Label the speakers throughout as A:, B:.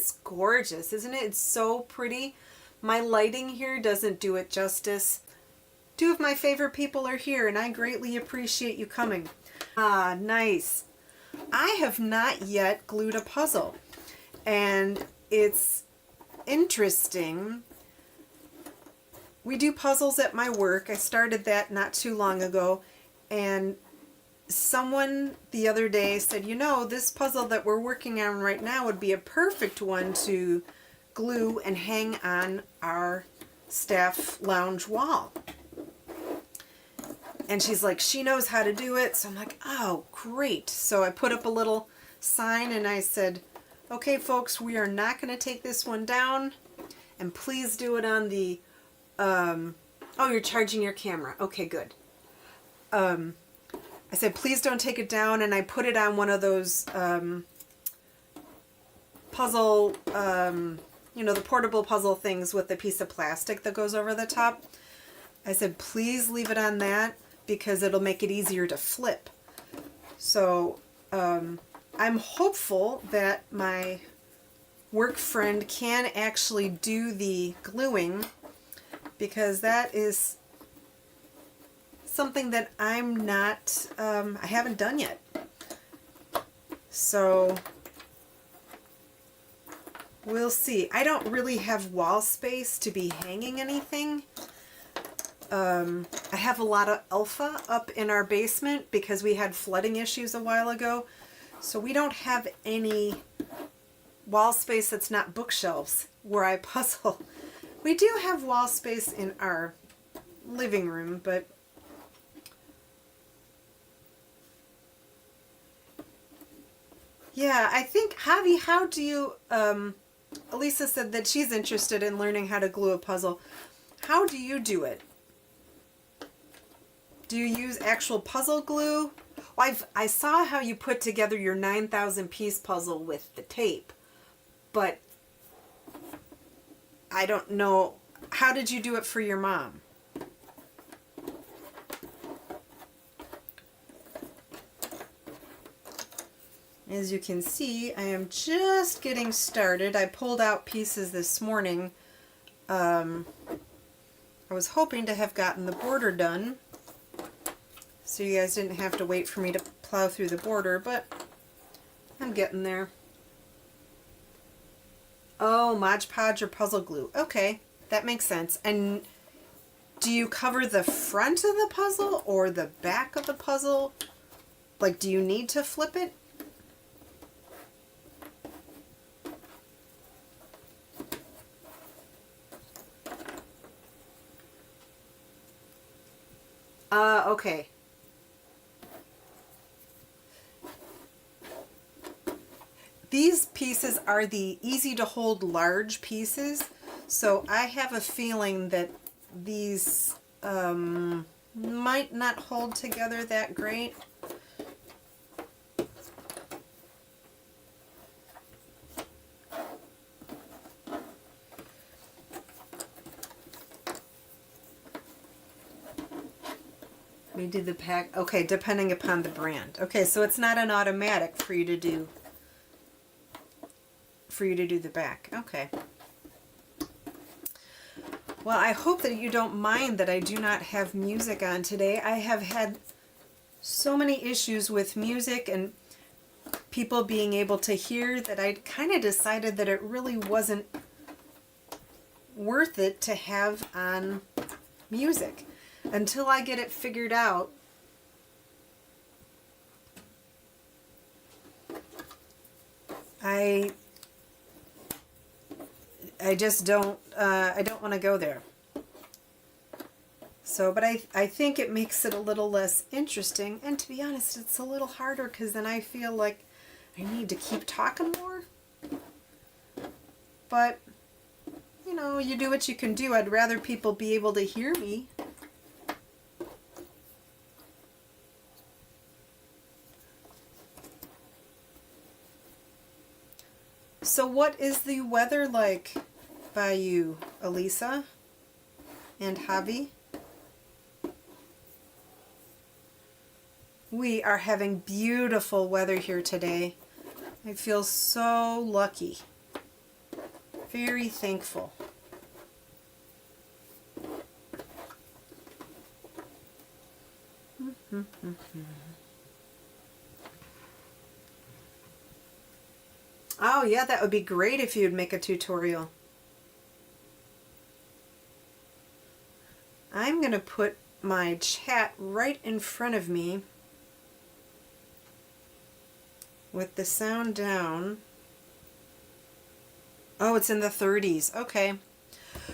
A: it's gorgeous, isn't it? It's so pretty. My lighting here doesn't do it justice. Two of my favorite people are here, and I greatly appreciate you coming. Ah, nice. I have not yet glued a puzzle, and it's interesting. We do puzzles at my work. I started that not too long ago, and someone the other day said, you know, this puzzle that we're working on right now would be a perfect one to glue and hang on our staff lounge wall. And she's like, she knows how to do it. So I'm like, oh, great. So I put up a little sign and I said, okay, folks, we are not going to take this one down. And please do it on the, oh, you're charging your camera. Okay, good. I said, please don't take it down. And I put it on one of those puzzle, you know, the portable puzzle things with the piece of plastic that goes over the top. I said, please leave it on that because it'll make it easier to flip. So I'm hopeful that my work friend can actually do the gluing, because that is something that I'm not, I haven't done yet. So we'll see. I don't really have wall space to be hanging anything. I have a lot of alpha up in our basement because we had flooding issues a while ago. So we don't have any wall space that's not bookshelves where I puzzle. We do have wall space in our living room, but yeah, I think, Javi, how do you, Elisa said that she's interested in learning how to glue a puzzle. How do you do it? Do you use actual puzzle glue? Well, I saw how you put together your 9,000 piece puzzle with the tape, but I don't know. How did you do it for your mom? As you can see, I am just getting started. I pulled out pieces this morning. I was hoping to have gotten the border done, so you guys didn't have to wait for me to plow through the border, but I'm getting there. Oh, Mod Podge or puzzle glue. Okay, that makes sense. And do you cover the front of the puzzle or the back of the puzzle? Like, do you need to flip it? Okay. These pieces are the easy to hold large pieces, so I have a feeling that these might not hold together that great. We did the pack, okay, depending upon the brand. Okay, so it's not an automatic for you to do the back. Okay. Well, I hope that you don't mind that I do not have music on today. I have had so many issues with music and people being able to hear that I kind of decided that it really wasn't worth it to have on music. Until I get it figured out, I just don't, I don't want to go there. So, but I think it makes it a little less interesting, and to be honest, it's a little harder because then I feel like I need to keep talking more. But, you know, you do what you can do. I'd rather people be able to hear me. So what is the weather like by you, Elisa and Javi? We are having beautiful weather here today. I feel so lucky. Very thankful. Oh yeah, that would be great if you'd make a tutorial. I'm going to put my chat right in front of me with the sound down. Oh, it's in the 30s. Okay.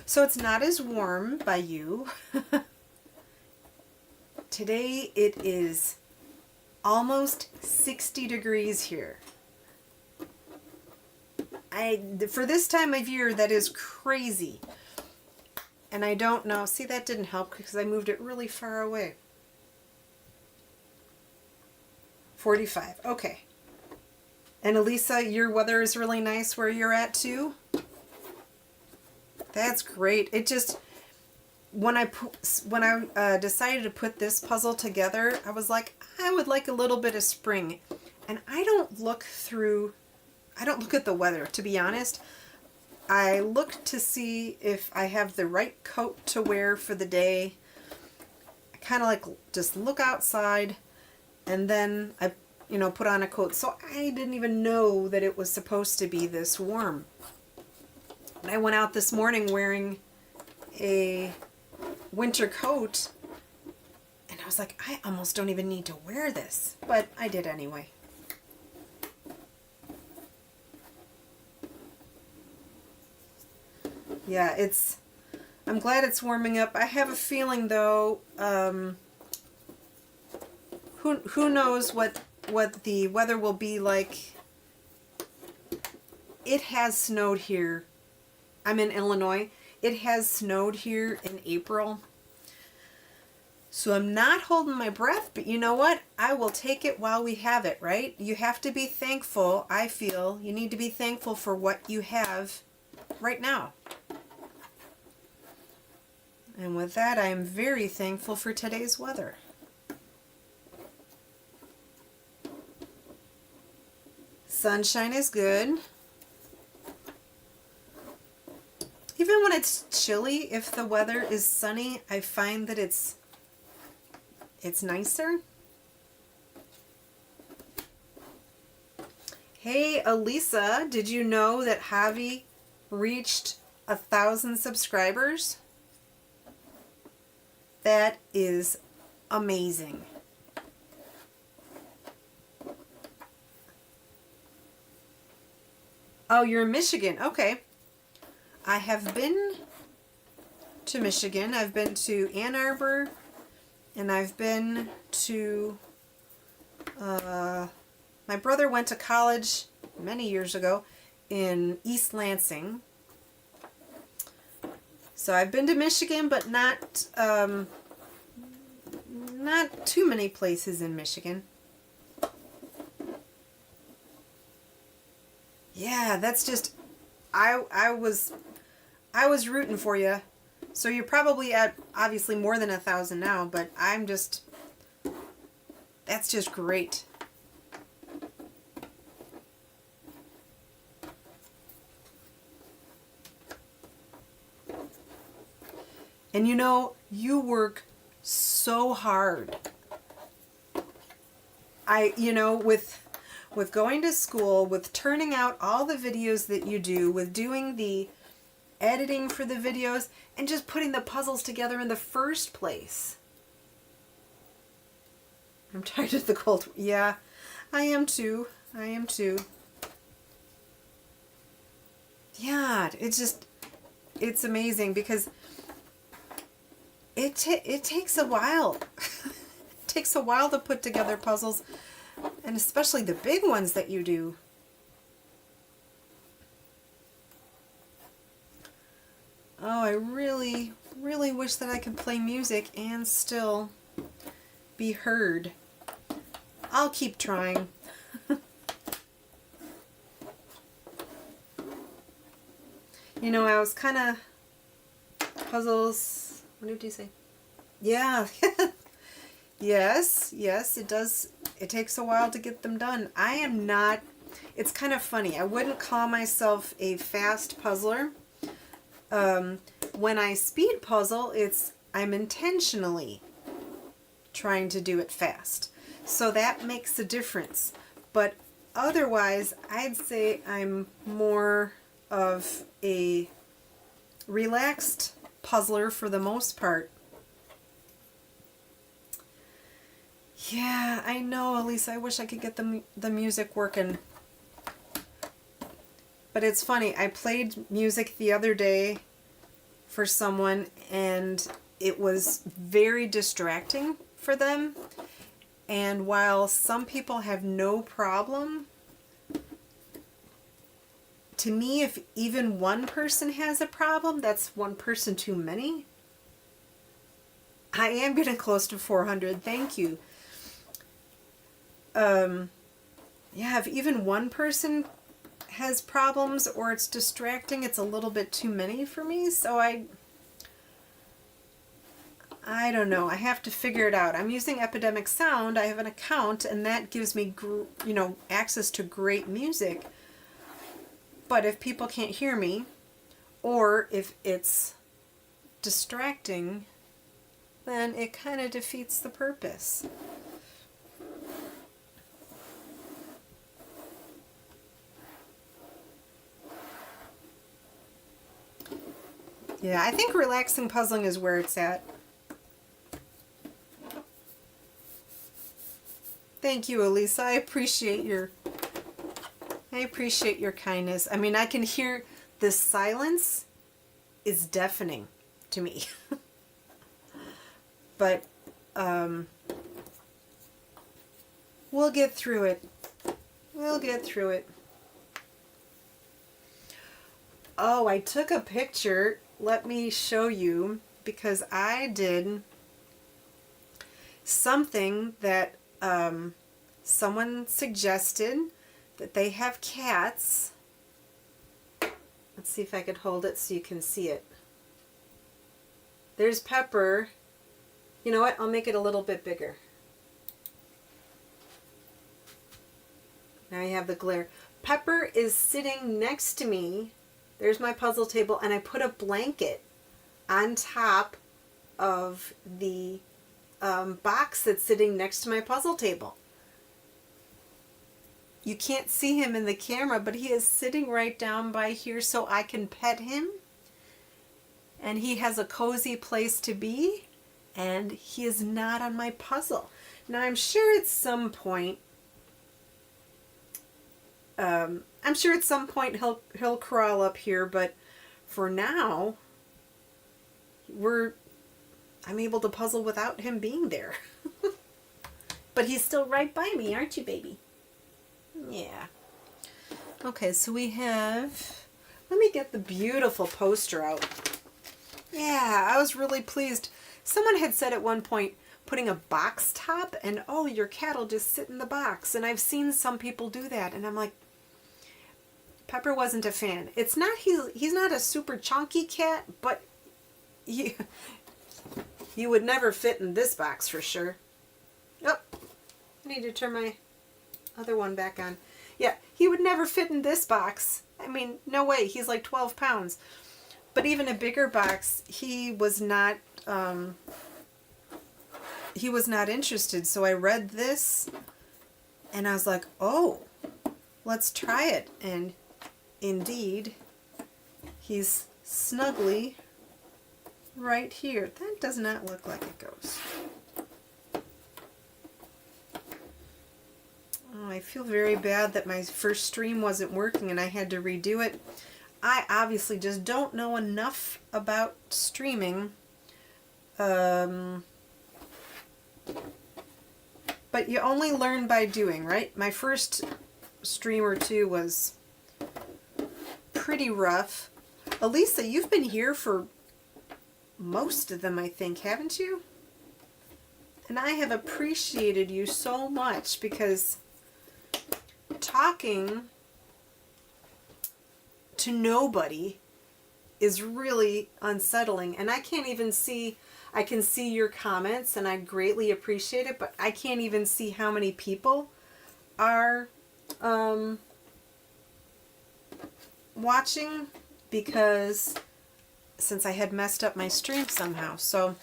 A: So it's not as warm by you. Today it is almost 60 degrees here. For this time of year, that is crazy. And I don't know. See, that didn't help because I moved it really far away. 45. Okay. And Elisa, your weather is really nice where you're at too? That's great. It just, when I decided to put this puzzle together, I was like, I would like a little bit of spring. And I don't look at the weather, to be honest. I look to see if I have the right coat to wear for the day. I kind of like just look outside and then I put on a coat. So I didn't even know that it was supposed to be this warm. And I went out this morning wearing a winter coat and I was like, I almost don't even need to wear this, but I did anyway. Yeah, I'm glad it's warming up. I have a feeling though, who knows what the weather will be like. It has snowed here. I'm in Illinois. It has snowed here in April. So I'm not holding my breath, but you know what? I will take it while we have it, right? You have to be thankful, I feel. You need to be thankful for what you have right now. And with that, I am very thankful for today's weather. Sunshine is good. Even when it's chilly, if the weather is sunny, I find that it's nicer. Hey, Elisa, did you know that Javi reached 1,000 subscribers? That is amazing. Oh, you're in Michigan. Okay. I have been to Michigan. I've been to Ann Arbor, and I've been to, my brother went to college many years ago in East Lansing. So I've been to Michigan, but not too many places in Michigan. Yeah, that's just, I was rooting for you. So you're probably at obviously more than 1,000 now, but that's just great. And you work so hard. With going to school, with turning out all the videos that you do, with doing the editing for the videos, and just putting the puzzles together in the first place. I'm tired of the cold. Yeah, I am too. Yeah, it's amazing because it takes a while. It takes a while to put together puzzles, and especially the big ones that you do. Oh, I really, really wish that I could play music and still be heard. I'll keep trying. I was kind of puzzles. What did you say? Yeah. Yes, it does. It takes a while to get them done. I am not it's kind of funny. I wouldn't call myself a fast puzzler. When I speed puzzle, I'm intentionally trying to do it fast. So that makes a difference. But otherwise, I'd say I'm more of a relaxed puzzler for the most part. Yeah, I know, Elisa. I wish I could get the music working. But it's funny. I played music the other day for someone, and it was very distracting for them. And while some people have no problem, to me, if even one person has a problem, that's one person too many. I am getting close to 400. Thank you. Yeah, if even one person has problems or it's distracting, it's a little bit too many for me. So I don't know. I have to figure it out. I'm using Epidemic Sound. I have an account, and that gives me, access to great music. But if people can't hear me, or if it's distracting, then it kind of defeats the purpose. Yeah, I think relaxing puzzling is where it's at. Thank you, Elisa. I appreciate your kindness. I mean, I can hear the silence is deafening to me. But we'll get through it. We'll get through it. Oh, I took a picture. Let me show you, because I did something that someone suggested, that they have cats. Let's see if I could hold it so you can see it. There's Pepper. You know what? I'll make it a little bit bigger. Now you have the glare. Pepper is sitting next to me. There's my puzzle table, and I put a blanket on top of the box that's sitting next to my puzzle table. You can't see him in the camera, but he is sitting right down by here so I can pet him. And he has a cozy place to be, and he is not on my puzzle. Now I'm sure at some point he'll crawl up here, but for now I'm able to puzzle without him being there. But he's still right by me, aren't you, baby? Yeah. Okay, so we have, let me get the beautiful poster out. Yeah, I was really pleased. Someone had said at one point, putting a box top, and oh, your cat will just sit in the box. And I've seen some people do that, and I'm like, Pepper wasn't a fan. It's not, he's not a super chunky cat, but he would never fit in this box for sure. Oh, I need to turn my other one back on. Yeah, he would never fit in this box. I mean, no way. He's like 12 pounds. But even a bigger box, he was not interested. So I read this, and I was like, oh, let's try it. And indeed, he's snugly right here. That does not look like it goes. Oh, I feel very bad that my first stream wasn't working and I had to redo it. I obviously just don't know enough about streaming. But you only learn by doing, right? My first stream or two was pretty rough. Elisa, you've been here for most of them, I think, haven't you? And I have appreciated you so much, because talking to nobody is really unsettling. And I can't even see, I can see your comments and I greatly appreciate it, but I can't even see how many people are watching because since I had messed up my stream somehow. So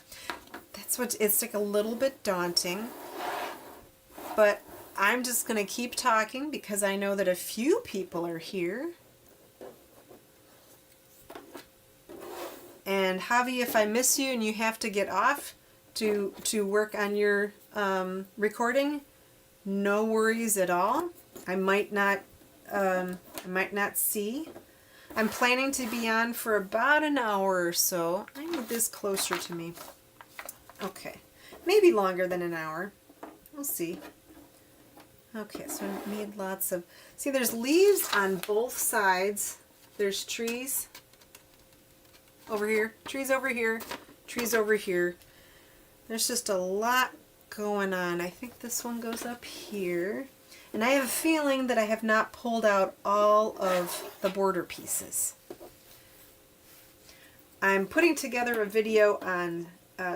A: that's what it's like, a little bit daunting. But I'm just going to keep talking because I know that a few people are here. And Javi, if I miss you and you have to get off to work on your recording, no worries at all. I might not see. I'm planning to be on for about an hour or so. I need this closer to me. Okay, maybe longer than an hour. We'll see. Okay, so I need lots of... See, there's leaves on both sides. There's trees over here, trees over here, trees over here. There's just a lot going on. I think this one goes up here. And I have a feeling that I have not pulled out all of the border pieces. I'm putting together a video on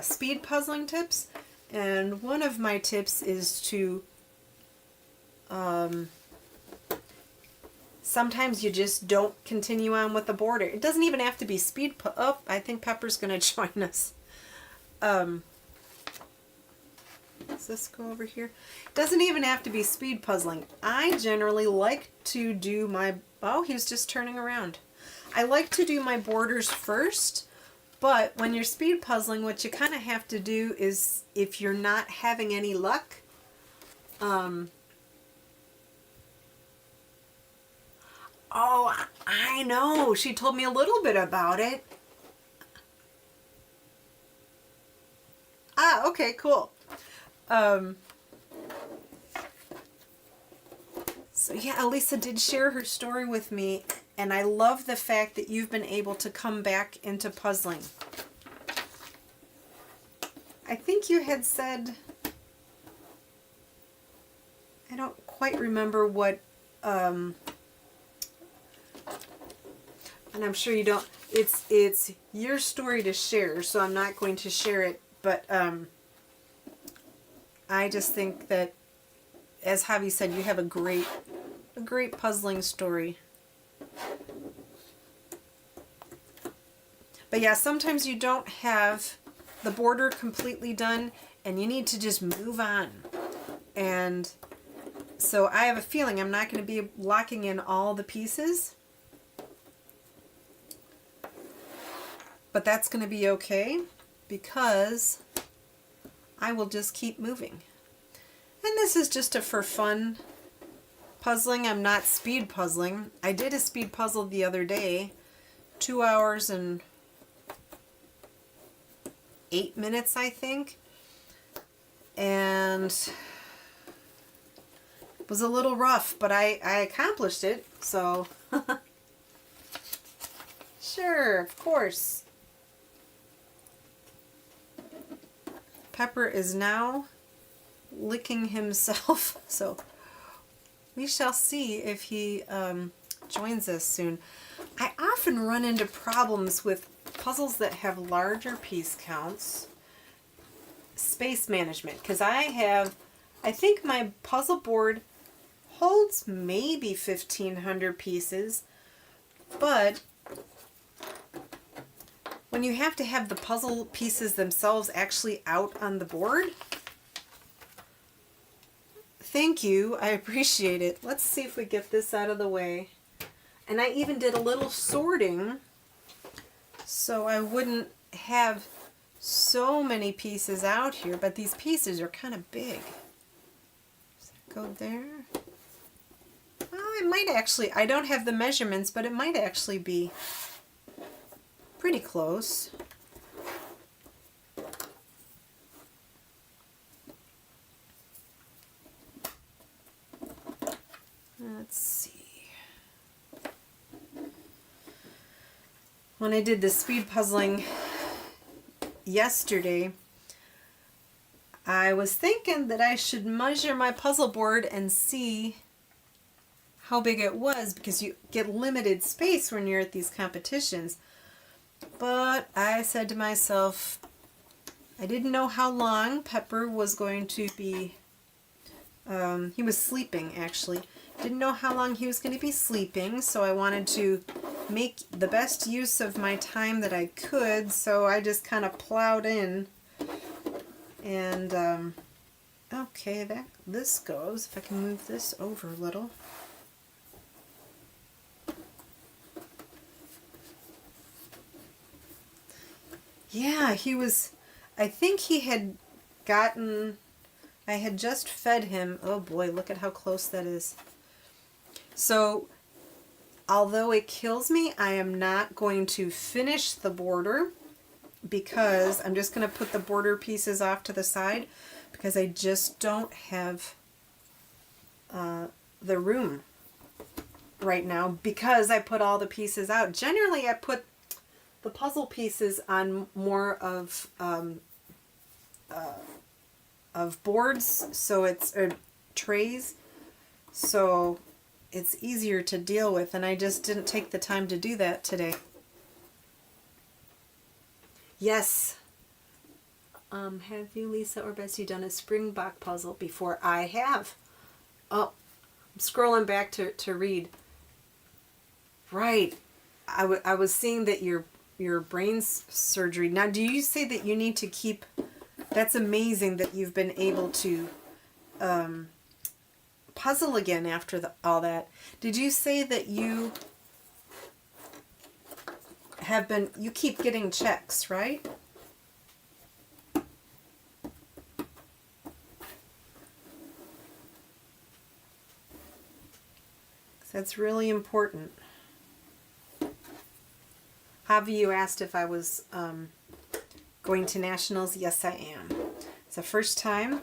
A: speed puzzling tips, and one of my tips is to sometimes you just don't continue on with the border. It doesn't even have to be speed oh, I think Pepper's going to join us. Does this go over here? It doesn't even have to be speed puzzling. I generally like to do my... Oh, he was just turning around. I like to do my borders first, but when you're speed puzzling, what you kind of have to do is, if you're not having any luck, oh, I know. She told me a little bit about it. Ah, okay, cool. So yeah, Elisa did share her story with me, and I love the fact that you've been able to come back into puzzling. I think you had said, I don't quite remember what, and I'm sure you don't, it's your story to share, so I'm not going to share it, but I just think that, as Javi said, you have a great puzzling story. But yeah, sometimes you don't have the border completely done and you need to just move on. And so I have a feeling I'm not going to be locking in all the pieces. But that's going to be okay because I will just keep moving. And this is just a for fun puzzling. I'm not speed puzzling. I did a speed puzzle the other day, 2 hours and 8 minutes, I think. And it was a little rough, but I accomplished it, so sure, of course. Pepper is now licking himself, so we shall see if he joins us soon. I often run into problems with puzzles that have larger piece counts, space management, because I think my puzzle board holds maybe 1,500 pieces, but when you have to have the puzzle pieces themselves actually out on the board... Thank you. I appreciate it. Let's see if we get this out of the way. And I even did a little sorting so I wouldn't have so many pieces out here, but these pieces are kind of big. Does that go there? Oh, it might actually, I don't have the measurements, but it might actually be pretty close. Let's see. When I did the speed puzzling yesterday, I was thinking that I should measure my puzzle board and see how big it was, because you get limited space when you're at these competitions. But I said to myself, I didn't know how long Pepper was going to be, he was sleeping actually. Didn't know how long he was going to be sleeping, so I wanted to make the best use of my time that I could, so I just kind of plowed in. And okay, this goes. If I can move this over a little. Yeah, I think he had gotten, I had just fed him. Oh boy, look at how close that is. So, although it kills me, I am not going to finish the border because I'm just going to put the border pieces off to the side because I just don't have the room right now because I put all the pieces out. Generally, I put the puzzle pieces on more of boards, so it's or trays, so it's easier to deal with, and I just didn't take the time to do that today. Yes. Have you, Lisa or Bessie, done a springbok puzzle before? I have. Oh, I'm scrolling back to read. Right. I was seeing that your brain surgery. Now, do you say that you need to keep... That's amazing that you've been able to puzzle again after all that. Did you say that you have been... You keep getting checks, right? That's really important. Javi, you asked if I was going to nationals. Yes, I am. It's the first time.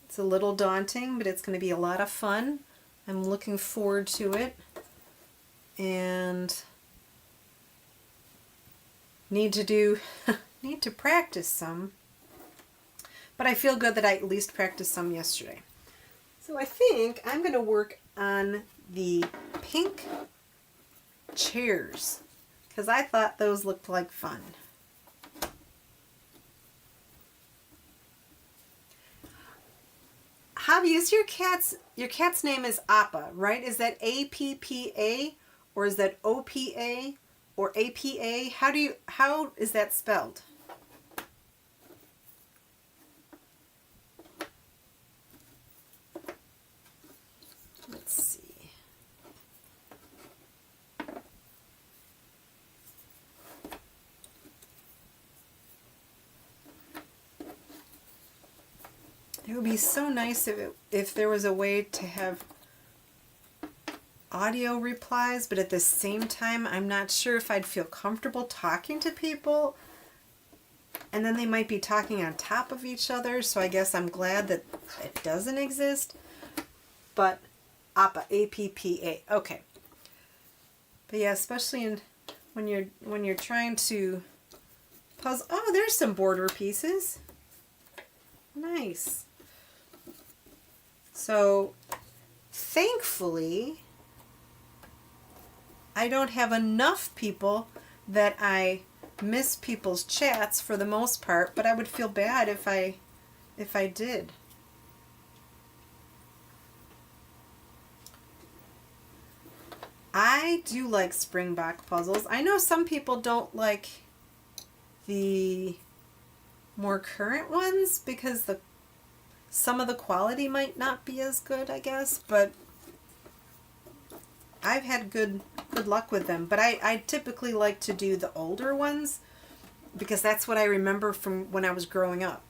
A: It's a little daunting, but it's going to be a lot of fun. I'm looking forward to it. And need to practice some. But I feel good that I at least practiced some yesterday. So I think I'm going to work on the pink chairs because I thought those looked like fun. Javi, is your cat's name is Appa, right? Is that APPA or is that OPA or APA? How is that spelled? Let's see. It would be so nice if there was a way to have audio replies, but at the same time, I'm not sure if I'd feel comfortable talking to people, and then they might be talking on top of each other, so I guess I'm glad that it doesn't exist. But APPA, APPA, okay. But yeah, especially when you're trying to puzzle. Oh, there's some border pieces. Nice. So, thankfully, I don't have enough people that I miss people's chats for the most part, but I would feel bad if I did. I do like springbok puzzles. I know some people don't like the more current ones because some of the quality might not be as good, I guess, but I've had good luck with them. But I typically like to do the older ones because that's what I remember from when I was growing up.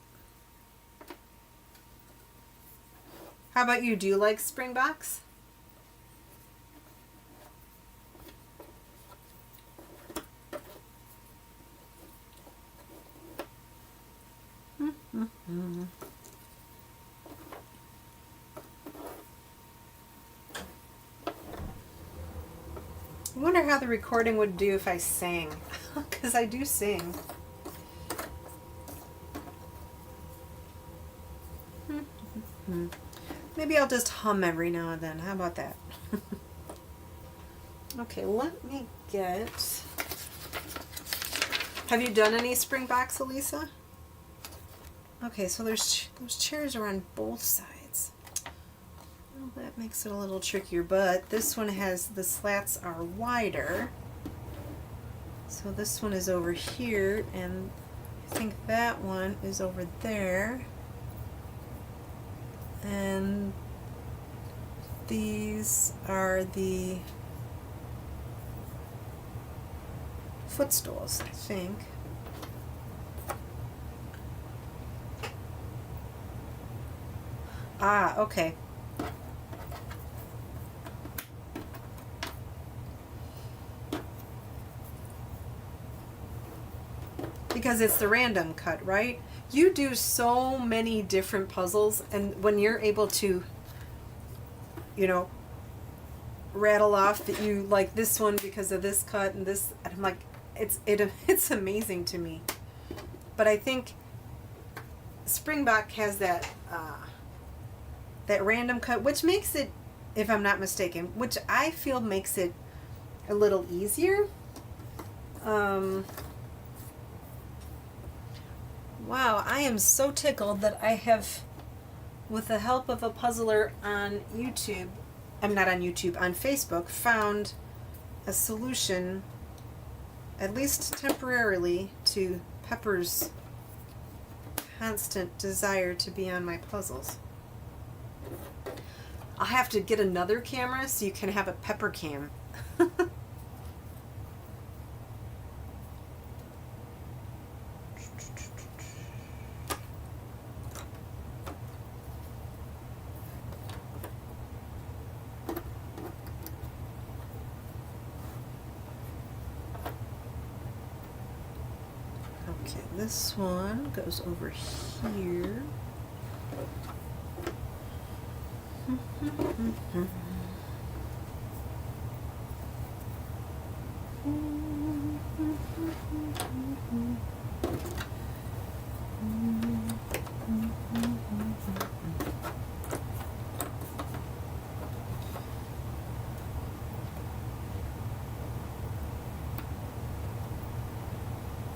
A: How about you? Do you like springboks? I wonder how the recording would do if I sang, because I do sing. Maybe I'll just hum every now and then. How about that? Okay, let me get... Have you done any springboks, Elisa? Okay, so those chairs are on both sides. Well, that makes it a little trickier, but this one has, the slats are wider. So this one is over here, and I think that one is over there. And these are the footstools, I think. Ah, okay. Because it's the random cut, right? You do so many different puzzles, and when you're able to, you know, rattle off that you like this one because of this cut and this, and I'm like, it's amazing to me. But I think Springbok has that that random cut, which makes it, if I'm not mistaken, which I feel makes it a little easier. Wow, I am so tickled that I have, with the help of a puzzler on YouTube, I'm not on YouTube, on Facebook, found a solution, at least temporarily, to Pepper's constant desire to be on my puzzles. I'll have to get another camera so you can have a Pepper cam. Okay, this one goes over here.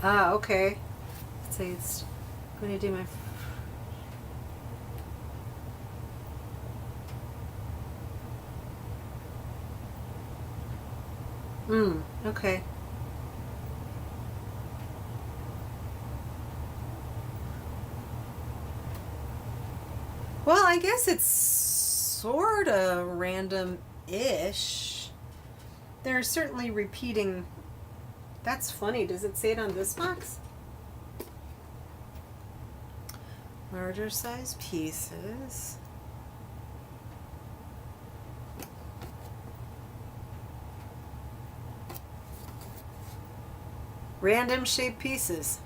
A: Ah, okay. Let's say it's going to do my... Okay. Well, I guess it's sort of random-ish. They're certainly repeating... That's funny. Does it say it on this box? Larger size pieces. Random shaped pieces.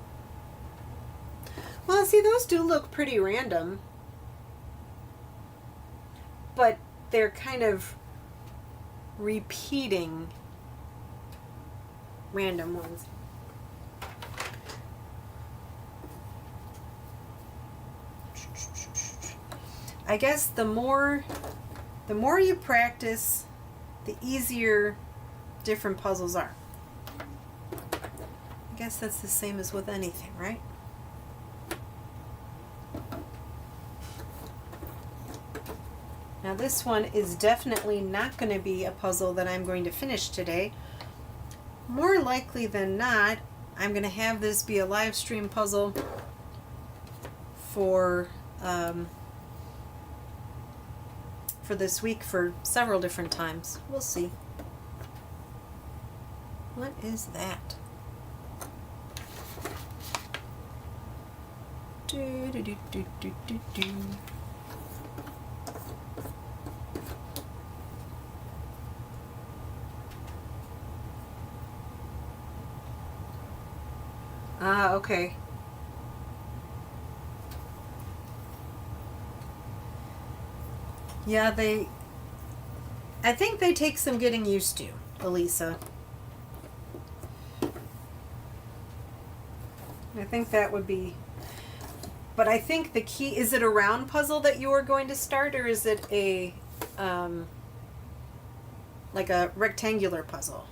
A: Well, see, those do look pretty random. But they're kind of repeating random ones. I guess the more you practice, the easier different puzzles are. I guess that's the same as with anything, right? Now this one is definitely not going to be a puzzle that I'm going to finish today. More likely than not, I'm going to have this be a live stream puzzle for this week for several different times. We'll see. What is that? Do, do, do, do, do, do, do. Ah, okay. Yeah, I think they take some getting used to, Elisa. I think that would be... But I think the key... Is it a round puzzle that you are going to start, or is it a... like a rectangular puzzle?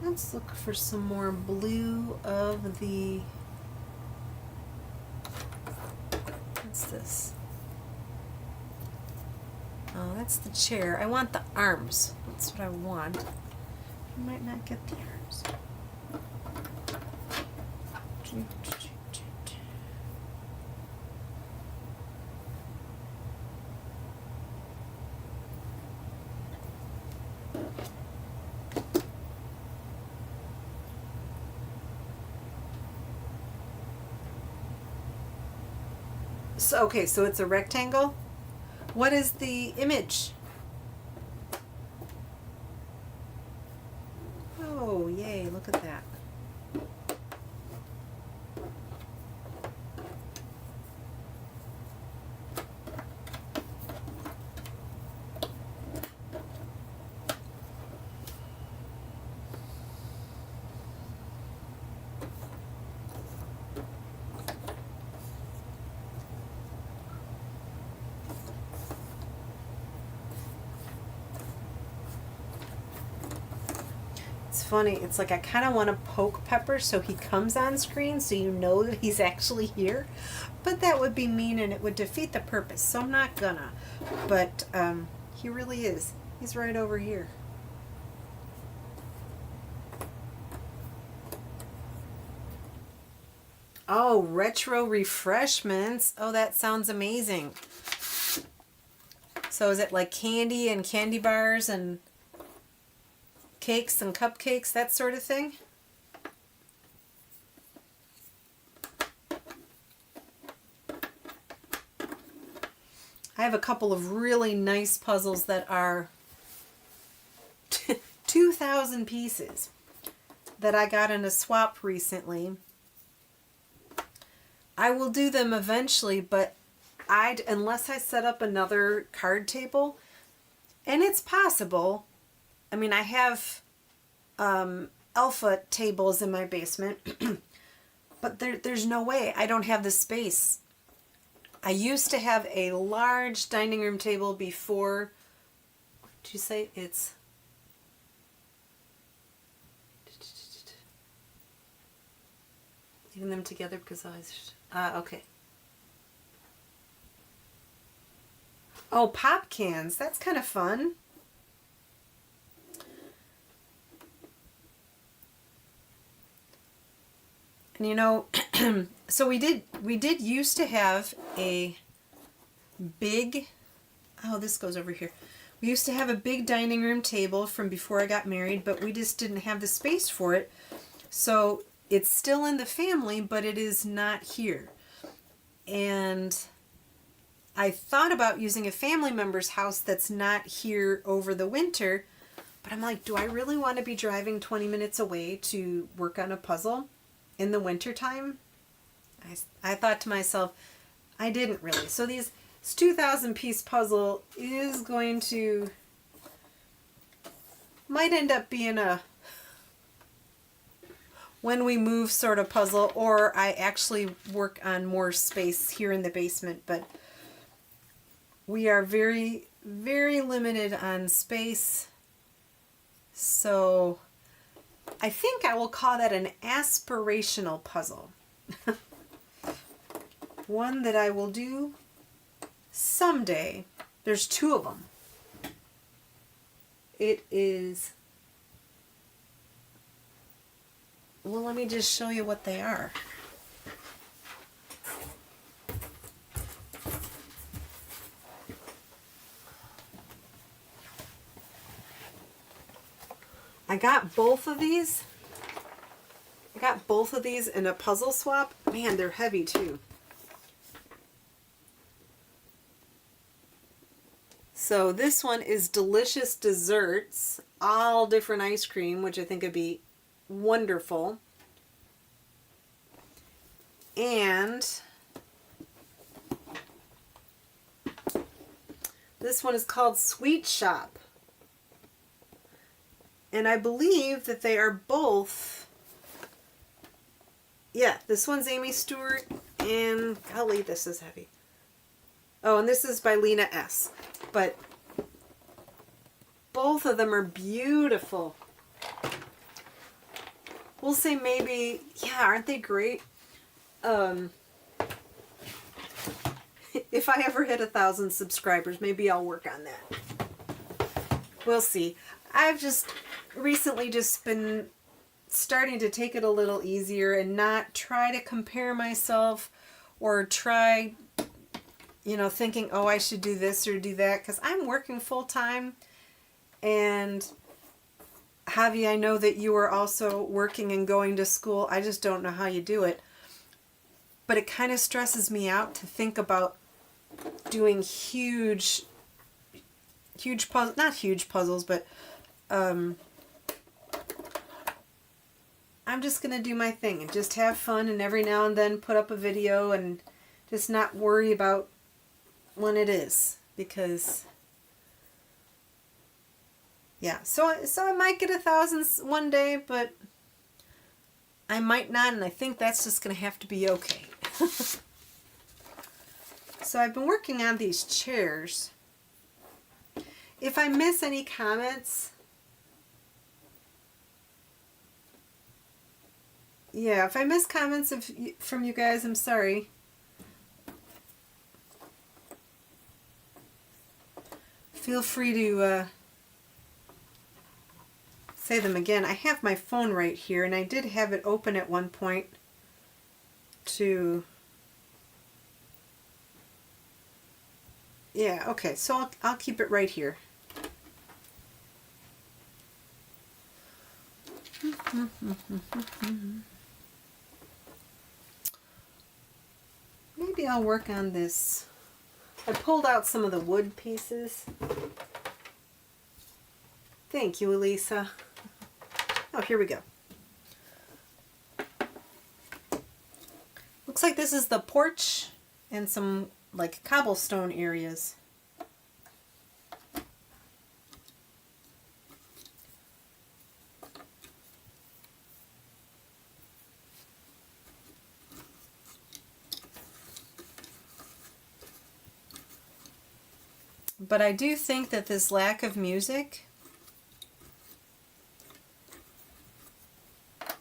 A: Let's look for some more blue of the... What's this? Oh, that's the chair. I want the arms. That's what I want. I might not get the arms. So, okay, so it's a rectangle. What is the image? Oh, yay, look at that. It's funny, it's like I kind of want to poke Pepper so he comes on screen so you know that he's actually here, but that would be mean and it would defeat the purpose, so I'm not gonna. But he really is. He's right over here. Oh, retro refreshments. Oh, that sounds amazing. So is it like candy and candy bars and cakes and cupcakes, that sort of thing? I have a couple of really nice puzzles that are 2,000 pieces that I got in a swap recently. I will do them eventually, but unless I set up another card table, and it's possible. I mean, I have alpha tables in my basement, but there's no way. I don't have the space. I used to have a large dining room table before. What did you say? It's leaving them together because I was okay. Oh, pop cans. That's kind of fun. And you know, so we did used to have a big, oh, this goes over here. We used to have a big dining room table from before I got married, but we just didn't have the space for it. So it's still in the family, but it is not here. And I thought about using a family member's house that's not here over the winter, but I'm like, do I really want to be driving 20 minutes away to work on a puzzle in the winter time? I thought to myself, I didn't really. So this 2,000 piece puzzle is going to, might end up being a when we move sort of puzzle, or I actually work on more space here in the basement, but we are very, very limited on space. So I think I will call that an aspirational puzzle. One that I will do someday. There's two of them. It is, well, let me just show you what they are. I got both of these. I got both of these in a puzzle swap. Man, they're heavy too. So this one is Delicious Desserts, all different ice cream, which I think would be wonderful. And this one is called Sweet Shop. And I believe that they are both, yeah, this one's Amy Stewart, and golly, this is heavy. Oh, and this is by Lena S. But both of them are beautiful. We'll say maybe, yeah, aren't they great? If I ever hit 1,000 subscribers, maybe I'll work on that. We'll see. I've just recently just been starting to take it a little easier and not try to compare myself or try, you know, thinking, oh, I should do this or do that, because I'm working full time. And Javi, I know that you are also working and going to school. I just don't know how you do it. But it kind of stresses me out to think about doing huge puzzles, not huge puzzles, but I'm just going to do my thing and just have fun, and every now and then put up a video and just not worry about when it is, because yeah, so I might get 1,000 one day, but I might not, and I think that's just going to have to be okay. So I've been working on these chairs. If I miss any comments, yeah, if I miss comments from you guys, I'm sorry. Feel free to say them again. I have my phone right here, and I did have it open at one point to... Yeah, okay, so I'll keep it right here. Maybe I'll work on this. I pulled out some of the wood pieces. Thank you, Elisa. Oh, here we go. Looks like this is the porch and some like cobblestone areas. But I do think that this lack of music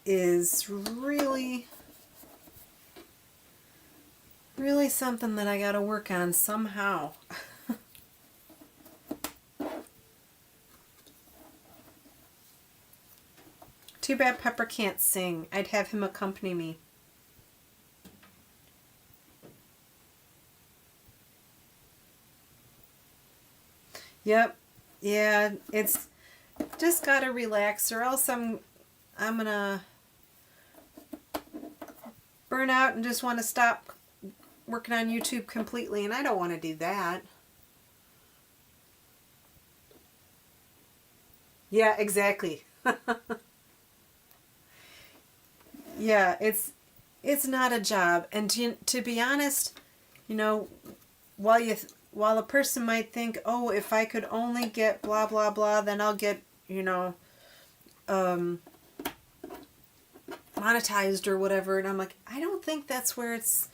A: is really something that I gotta work on somehow. Too bad Pepper can't sing. I'd have him accompany me. Yep. Yeah, it's just gotta relax, or else I'm gonna burn out and just want to stop working on YouTube completely, and I don't want to do that. Yeah, exactly. Yeah, it's not a job, and to be honest, you know, while a person might think, oh, if I could only get blah blah blah, then I'll get, you know, monetized or whatever, and I'm like, I don't think that's where it's.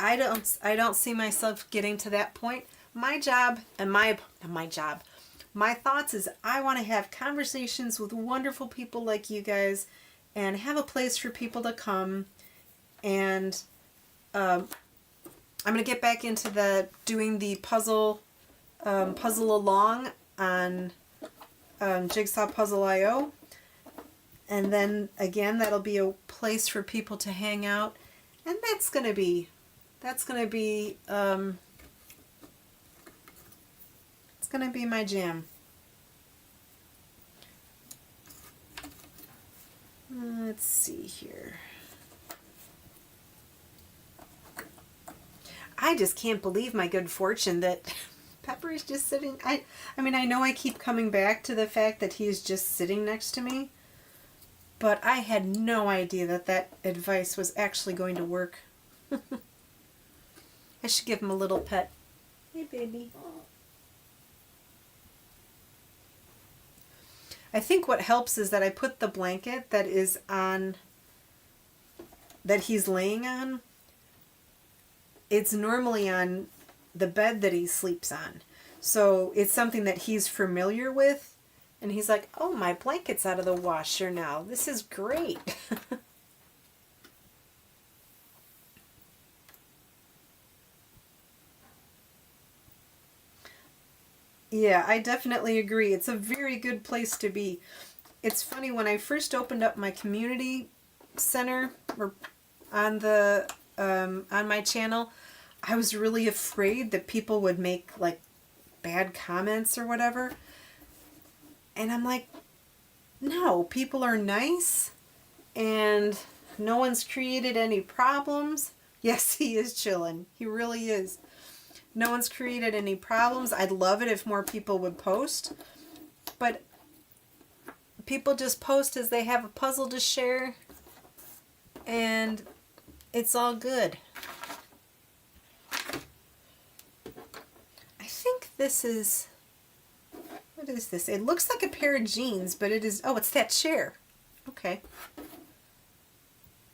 A: I don't see myself getting to that point. My job and my thoughts is I want to have conversations with wonderful people like you guys, and have a place for people to come, and I'm gonna get back into doing the puzzle along on Jigsaw Puzzle IO, and then again that'll be a place for people to hang out, and that's gonna be it's gonna be my jam. Let's see here. I just can't believe my good fortune that Pepper is just sitting. I mean, I know I keep coming back to the fact that he's just sitting next to me, but I had no idea that advice was actually going to work. I should give him a little pet. Hey, baby. I think what helps is that I put the blanket that he's laying on. It's normally on the bed that he sleeps on. So it's something that he's familiar with. And he's like, oh, my blanket's out of the washer now. This is great. Yeah, I definitely agree. It's a very good place to be. It's funny, when I first opened up my community center or on the on my channel, I was really afraid that people would make like bad comments or whatever. And I'm like, no, people are nice and no one's created any problems. Yes, he is chilling. He really is. No one's created any problems. I'd love it if more people would post. But people just post as they have a puzzle to share. And it's all good. I think this is... What is this? It looks like a pair of jeans, but it is... Oh, it's that chair. Okay.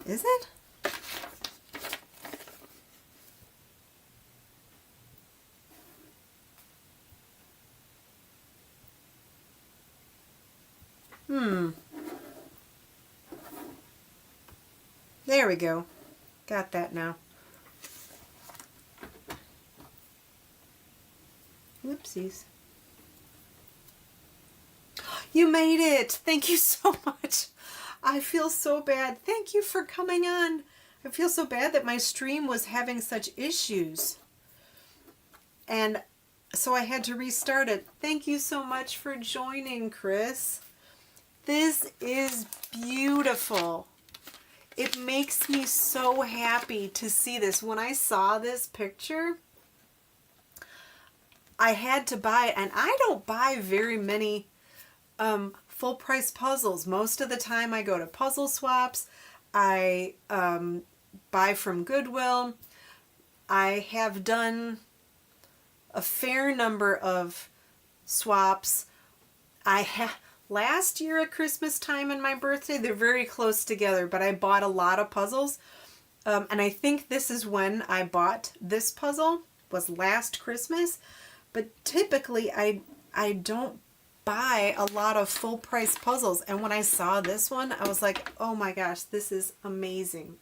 A: Is it? There we go. Got that now. Whoopsies. You made it! Thank you so much. I feel so bad. Thank you for coming on. I feel so bad that my stream was having such issues. And so I had to restart it. Thank you so much for joining, Chris. This is beautiful. It makes me so happy to see this. When I saw this picture, I had to buy it. And I don't buy very many full price puzzles. Most of the time I go to puzzle swaps. I buy from Goodwill. I have done a fair number of swaps. Last year at Christmas time and my birthday, they're very close together, but I bought a lot of puzzles. And I think this is when I bought this puzzle, was last Christmas. But typically I don't buy a lot of full price puzzles. And when I saw this one, I was like, oh my gosh, this is amazing.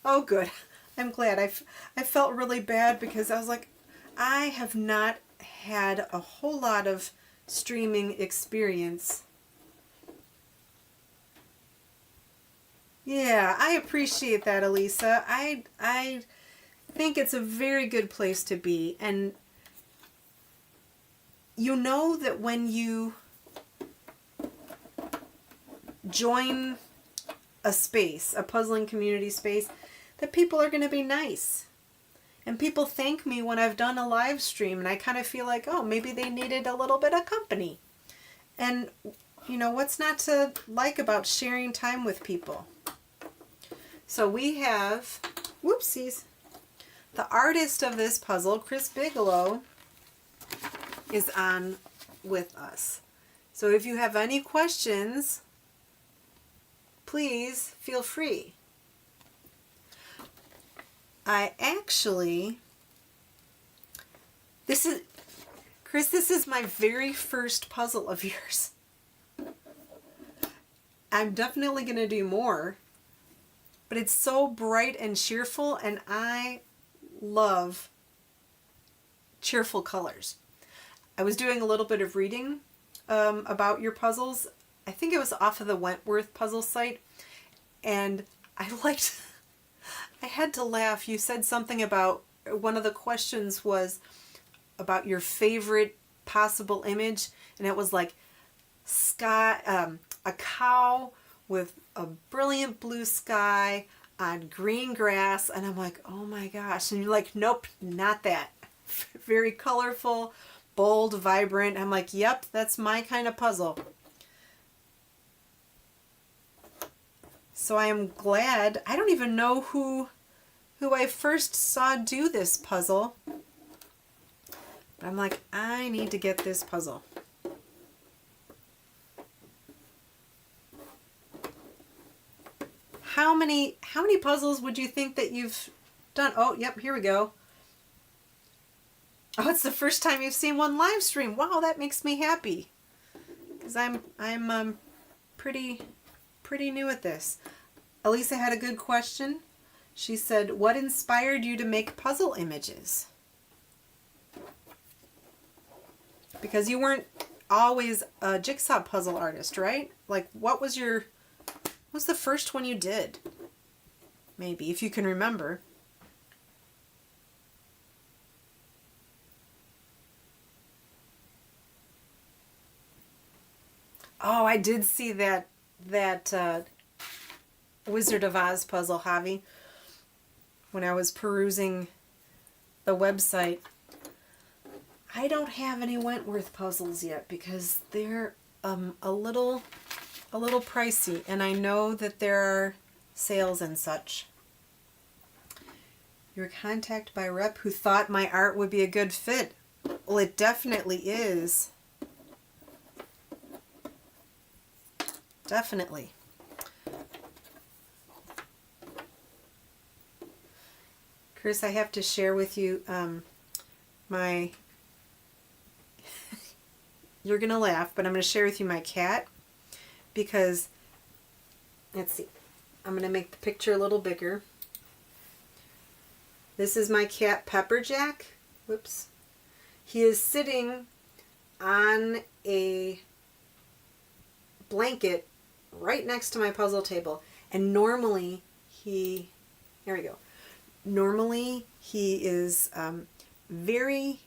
A: Oh, good. I'm glad. I felt really bad because I was like, I have not had a whole lot of streaming experience. Yeah, I appreciate that, Elisa. I think it's a very good place to be. And you know that when you join a space, a puzzling community space, that people are going to be nice. And people thank me when I've done a live stream, and I kind of feel like, oh, maybe they needed a little bit of company. And, you know, what's not to like about sharing time with people? So we have, whoopsies, the artist of this puzzle, Chris Bigelow, is on with us. So if you have any questions, please feel free. Chris, this is my very first puzzle of yours. I'm definitely going to do more, but it's so bright and cheerful, and I love cheerful colors. I was doing a little bit of reading about your puzzles. I think it was off of the Wentworth puzzle site, and I had to laugh. You said something about, one of the questions was about your favorite possible image, and it was like sky, a cow with a brilliant blue sky on green grass, and I'm like, oh my gosh. And you're like, nope, not that. Very colorful, bold, vibrant. I'm like, yep, that's my kind of puzzle. So I am glad. I don't even know who I first saw do this puzzle. But I'm like, I need to get this puzzle. How many puzzles would you think that you've done? Oh, yep, here we go. Oh, it's the first time you've seen one live stream. Wow, that makes me happy. Because I'm pretty new at this. Elisa had a good question. She said, what inspired you to make puzzle images? Because you weren't always a jigsaw puzzle artist, right? Like, what was the first one you did? Maybe, if you can remember. Oh, I did see that Wizard of Oz puzzle, Javi, when I was perusing the website. I don't have any Wentworth puzzles yet because they're a little pricey, and I know that there are sales and such. You were contacted by a rep who thought my art would be a good fit. Well, it definitely is. Definitely. Chris, I have to share with you my... You're going to laugh, but I'm going to share with you my cat because, let's see, I'm going to make the picture a little bigger. This is my cat, Pepperjack. Whoops. He is sitting on a blanket right next to my puzzle table. And normally here we go. Normally he is very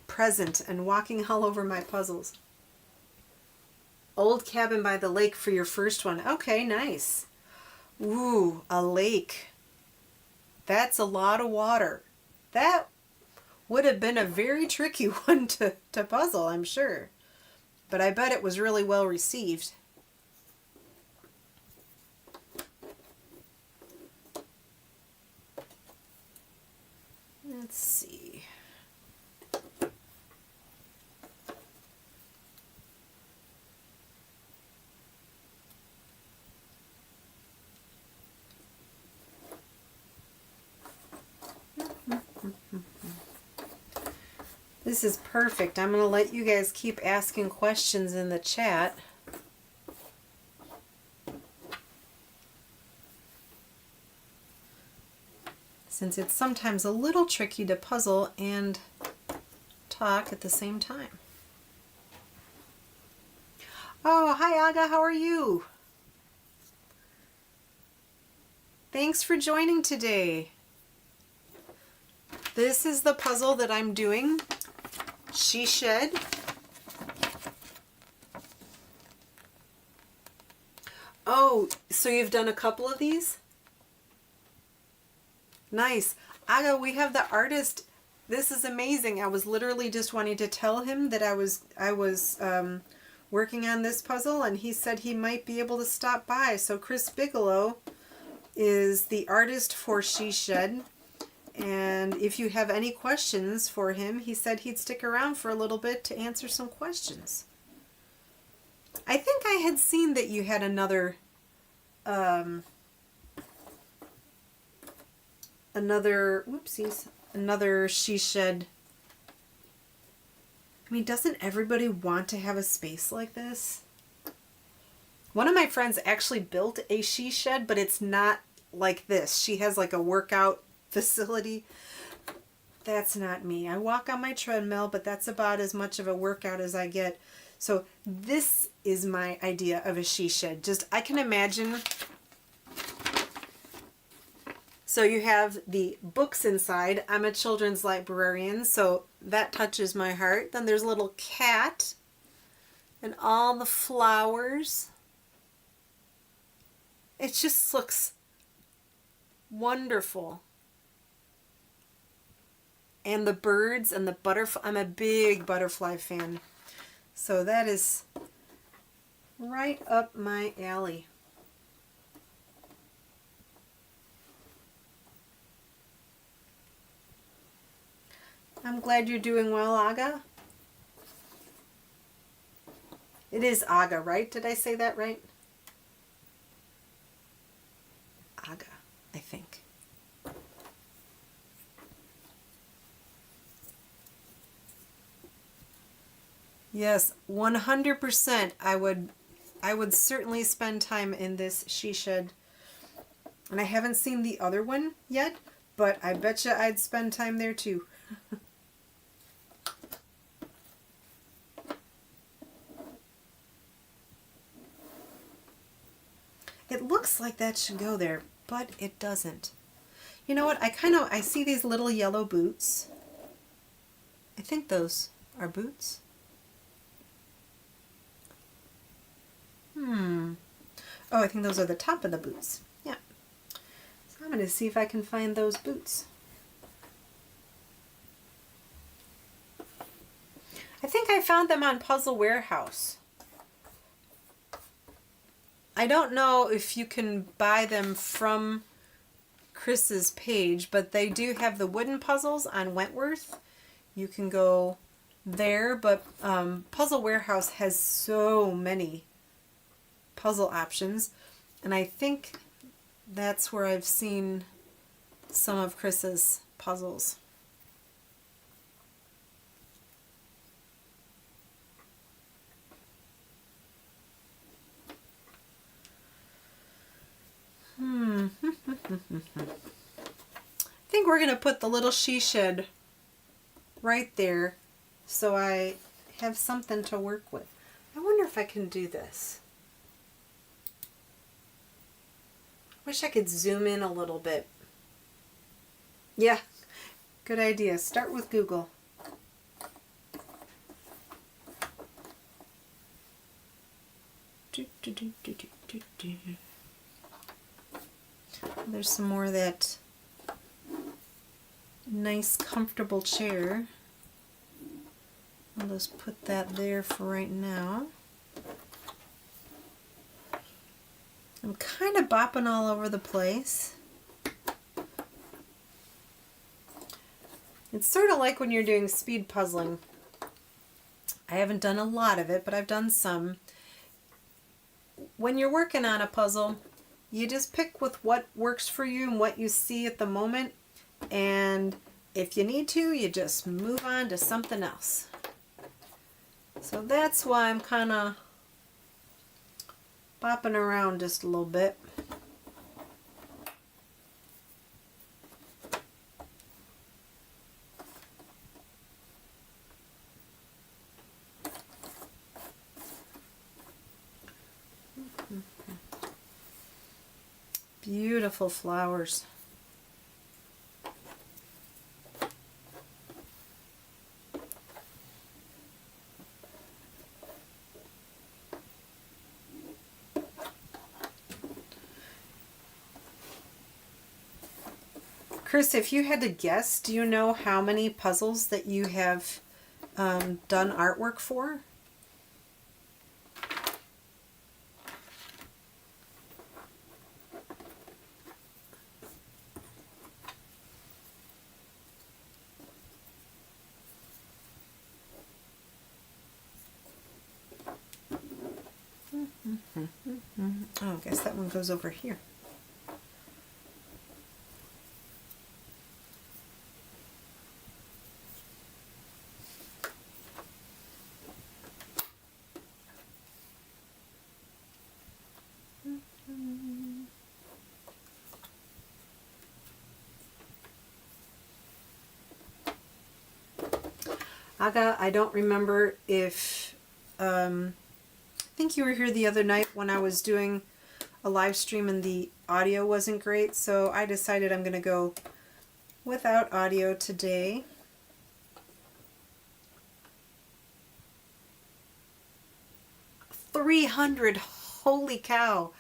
A: present and walking all over my puzzles. Old cabin by the lake for your first one. Okay, nice. Ooh, a lake. That's a lot of water. That would have been a very tricky one to puzzle, I'm sure. But I bet it was really well received. Let's see. This is perfect. I'm going to let you guys keep asking questions in the chat. Since it's sometimes a little tricky to puzzle and talk at the same time. Oh, hi Aga, how are you? Thanks for joining today. This is the puzzle that I'm doing. She Shed. Oh, so you've done a couple of these? Nice. Aga, we have the artist. This is amazing. I was literally just wanting to tell him that I was working on this puzzle, and he said he might be able to stop by. So Chris Bigelow is the artist for She Shed. And if you have any questions for him, he said he'd stick around for a little bit to answer some questions. I think I had seen that you had another She Shed. I mean, doesn't everybody want to have a space like this? One of my friends actually built a She Shed, but it's not like this. She has like a workout facility. That's not me. I walk on my treadmill, but that's about as much of a workout as I get. So this is my idea of a She Shed. Just, I can imagine. So you have the books inside. I'm a children's librarian, so that touches my heart. Then there's a little cat and all the flowers. It just looks wonderful. And the birds and the butterfly. I'm a big butterfly fan. So that is right up my alley. I'm glad you're doing well, Aga. It is Aga, right? Did I say that right? Aga, I think. Yes, 100%. I would certainly spend time in this She Shed. And I haven't seen the other one yet, but I bet you I'd spend time there too. It looks like that should go there, but it doesn't. You know what? I see these little yellow boots. I think those are boots. Oh, I think those are the top of the boots. Yeah. So I'm going to see if I can find those boots. I think I found them on Puzzle Warehouse. I don't know if you can buy them from Chris's page, but they do have the wooden puzzles on Wentworth. You can go there, but Puzzle Warehouse has so many puzzle options, and I think that's where I've seen some of Chris's puzzles. I think we're going to put the little she shed right there so I have something to work with. I wonder if I can do this. Wish I could zoom in a little bit. Yeah, good idea. Start with Google. There's some more of that nice comfortable chair. I'll just put that there for right now. I'm kind of bopping all over the place. It's sort of like when you're doing speed puzzling. I haven't done a lot of it, but I've done some. When you're working on a puzzle, you just pick with what works for you and what you see at the moment, and if you need to, you just move on to something else. So that's why I'm kind of bopping around just a little bit. Beautiful flowers. Chris, if you had to guess, do you know how many puzzles that you have done artwork for? Oh, I guess that one goes over here. I don't remember if, I think you were here the other night when I was doing a live stream and the audio wasn't great, so I decided I'm going to go without audio today. $300, holy cow,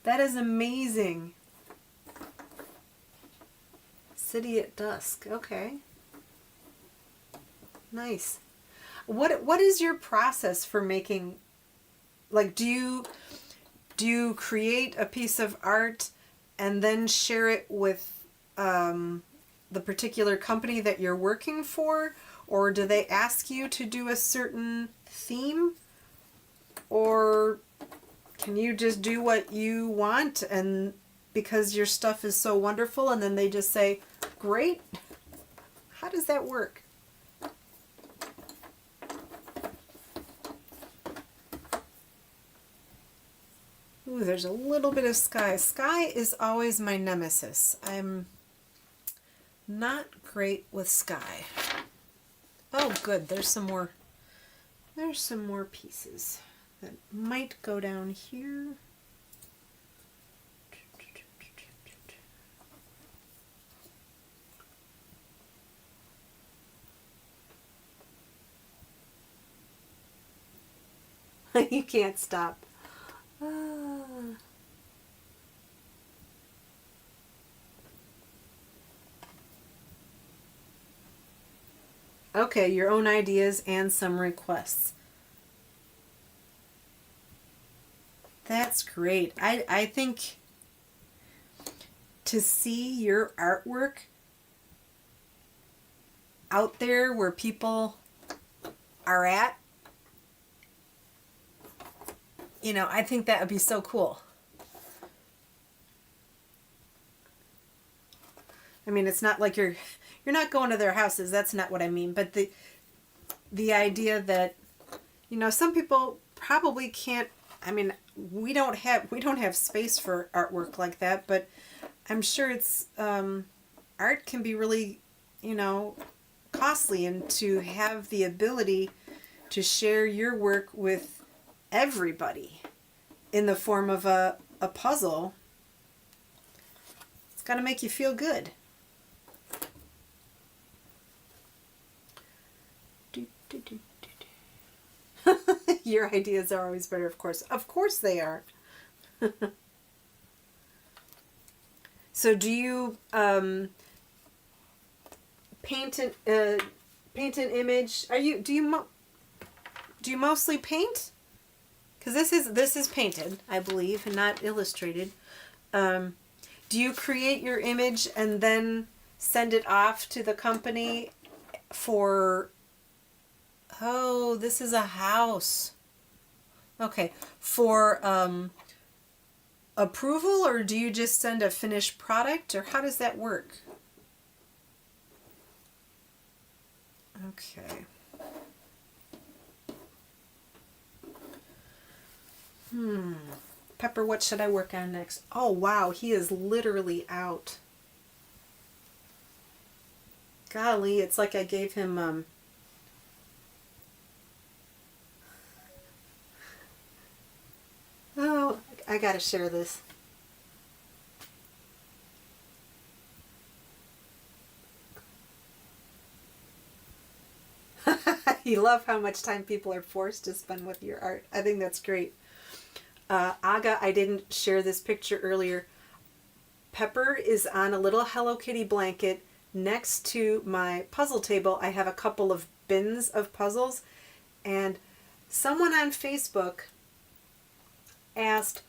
A: that is amazing. City at Dusk, okay. Nice. What is your process for making, like, do you create a piece of art and then share it with the particular company that you're working for, or do they ask you to do a certain theme, or can you just do what you want and because your stuff is so wonderful and then they just say great? How does that work? Ooh, there's a little bit of sky. Sky is always my nemesis. I'm Not great with sky. Oh, good. There's some more pieces that might go down here. You can't stop. Okay, your own ideas and some requests. That's great. I think to see your artwork out there where people are at, you know, I think that would be so cool. I mean, it's not like you're not going to their houses. That's not what I mean. But the idea that, you know, some people probably can't. I mean, we don't have space for artwork like that. But I'm sure it's art can be really, you know, costly, and to have the ability to share your work with everybody in the form of a puzzle, it's got to make you feel good. Your ideas are always better, of course. Of course they are. So do you paint an image? Do you mostly paint? Because this is painted, I believe, and not illustrated. Do you create your image and then send it off to the company for? Oh, this is a house. Okay, for approval, or do you just send a finished product, or how does that work? Okay. Pepper, what should I work on next? Oh, wow, he is literally out. Golly, it's like I gave him oh, I gotta share this. You love how much time people are forced to spend with your art. I think that's great. Aga, I didn't share this picture earlier. Pepper is on a little Hello Kitty blanket next to my puzzle table. I have a couple of bins of puzzles, and someone on Facebook asked,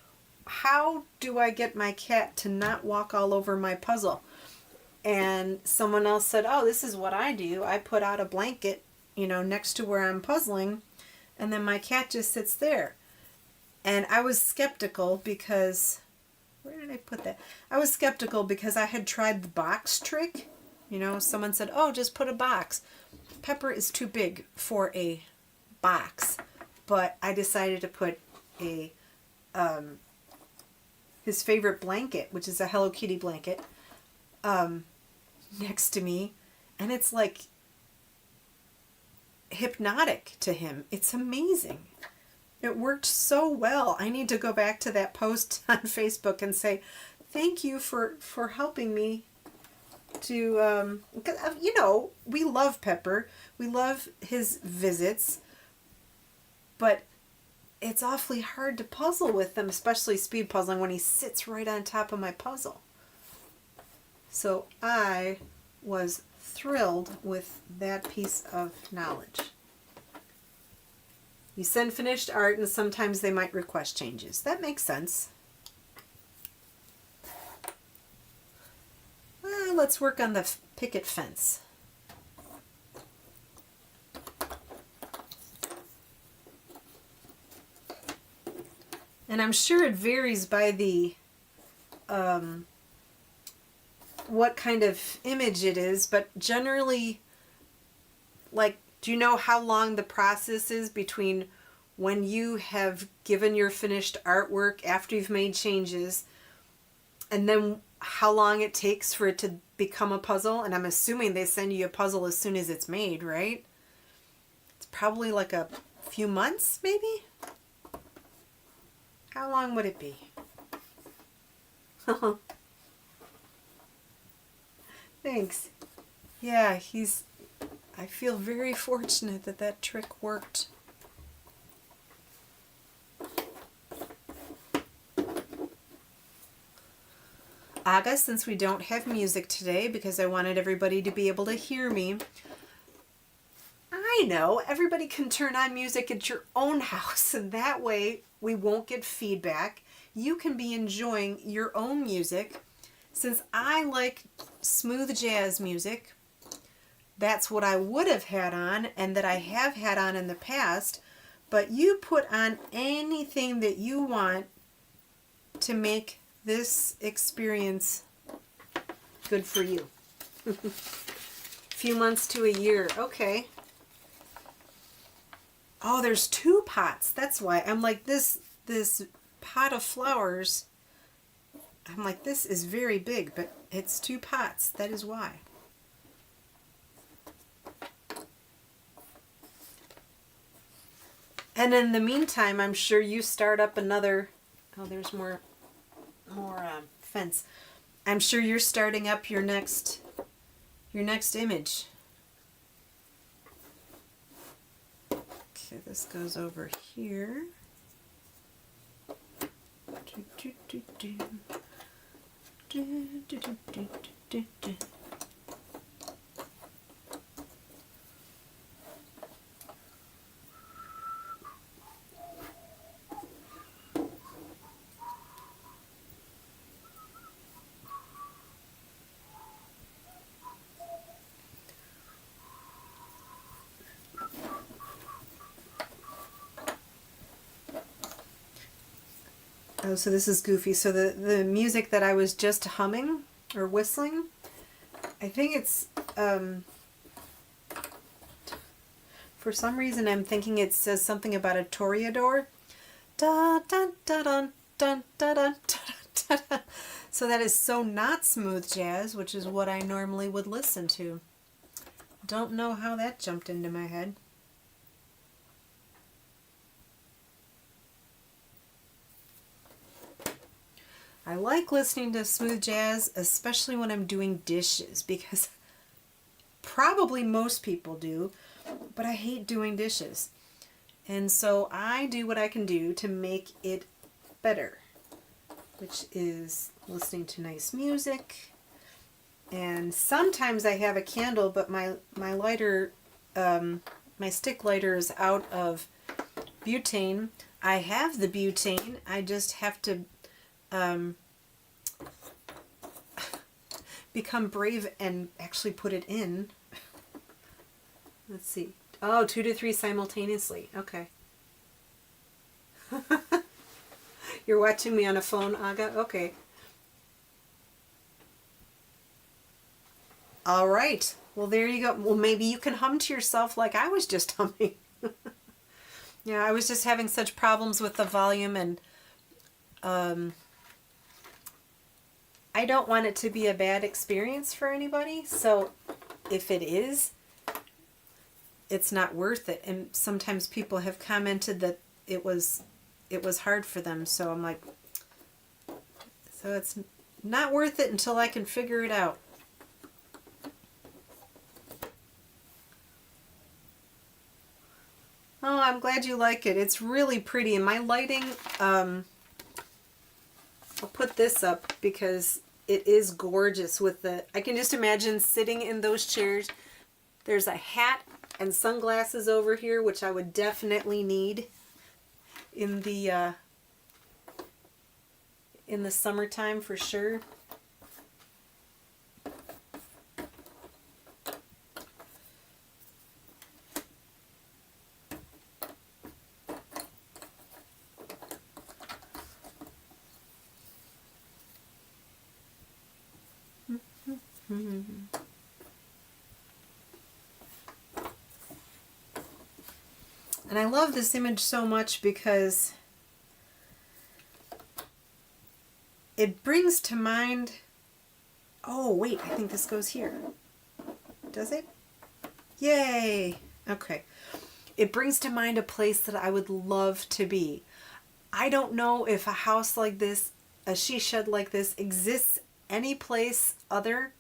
A: how do I get my cat to not walk all over my puzzle? And someone else said, oh, this is what I do. I put out a blanket, you know, next to where I'm puzzling, and then my cat just sits there. And I was skeptical because, where did I put that? I was skeptical because I had tried the box trick. You know, someone said, oh, just put a box. Pepper is too big for a box, but I decided to put a his favorite blanket, which is a Hello Kitty blanket, next to me, and it's like hypnotic to him. It's amazing. It worked so well. I need to go back to that post on Facebook and say, thank you for helping me to, you know, we love Pepper. We love his visits, but it's awfully hard to puzzle with them, especially speed puzzling, when he sits right on top of my puzzle. So I was thrilled with that piece of knowledge. You send finished art, and sometimes they might request changes. That makes sense. Let's work on the picket fence. And I'm sure it varies by the what kind of image it is, but generally, like, do you know how long the process is between when you have given your finished artwork after you've made changes, and then how long it takes for it to become a puzzle, and I'm assuming they send you a puzzle as soon as it's made, right? It's probably like a few months, maybe? How long would it be? Thanks. Yeah, I feel very fortunate that that trick worked. Aga, since we don't have music today because I wanted everybody to be able to hear me, I know everybody can turn on music at your own house, and that way we won't get feedback. You can be enjoying your own music. Since I like smooth jazz music, that's what I would have had on and that I have had on in the past, but you put on anything that you want to make this experience good for you. Few months to a year. Okay. Oh, there's 2 pots. That's why. I'm like, this pot of flowers, I'm like, this is very big, but it's 2 pots. That is why. And in the meantime, I'm sure you start up another, oh, there's more fence. I'm sure you're starting up your next image. Okay, this goes over here. Oh, so this is goofy. So the music that I was just humming or whistling, I think it's, for some reason I'm thinking it says something about a toreador. Da, da, da, da, da, da, da, da, da. So that is so not smooth jazz, which is what I normally would listen to. Don't know how that jumped into my head. I like listening to smooth jazz, especially when I'm doing dishes, because probably most people do, but I hate doing dishes. And so I do what I can do to make it better, which is listening to nice music. And sometimes I have a candle, but my lighter, my stick lighter is out of butane. I have the butane, I just have to become brave and actually put it in. Let's see. Oh, 2 to 3 simultaneously. Okay. You're watching me on a phone, Aga? Okay. All right. Well, there you go. Well, maybe you can hum to yourself like I was just humming. Yeah, I was just having such problems with the volume, and I don't want it to be a bad experience for anybody, so if it is, it's not worth it. And sometimes people have commented that it was hard for them, so I'm like, so it's not worth it until I can figure it out. Oh, I'm glad you like it. It's really pretty, and my lighting, I'll put this up because it is gorgeous with I can just imagine sitting in those chairs. There's a hat and sunglasses over here, which I would definitely need in the summertime for sure. And I love this image so much because it brings to mind Oh, wait, I think this goes here. Does it? Yay! Okay. It brings to mind a place that I would love to be. I don't know if a house like this, a she shed like this, exists any place other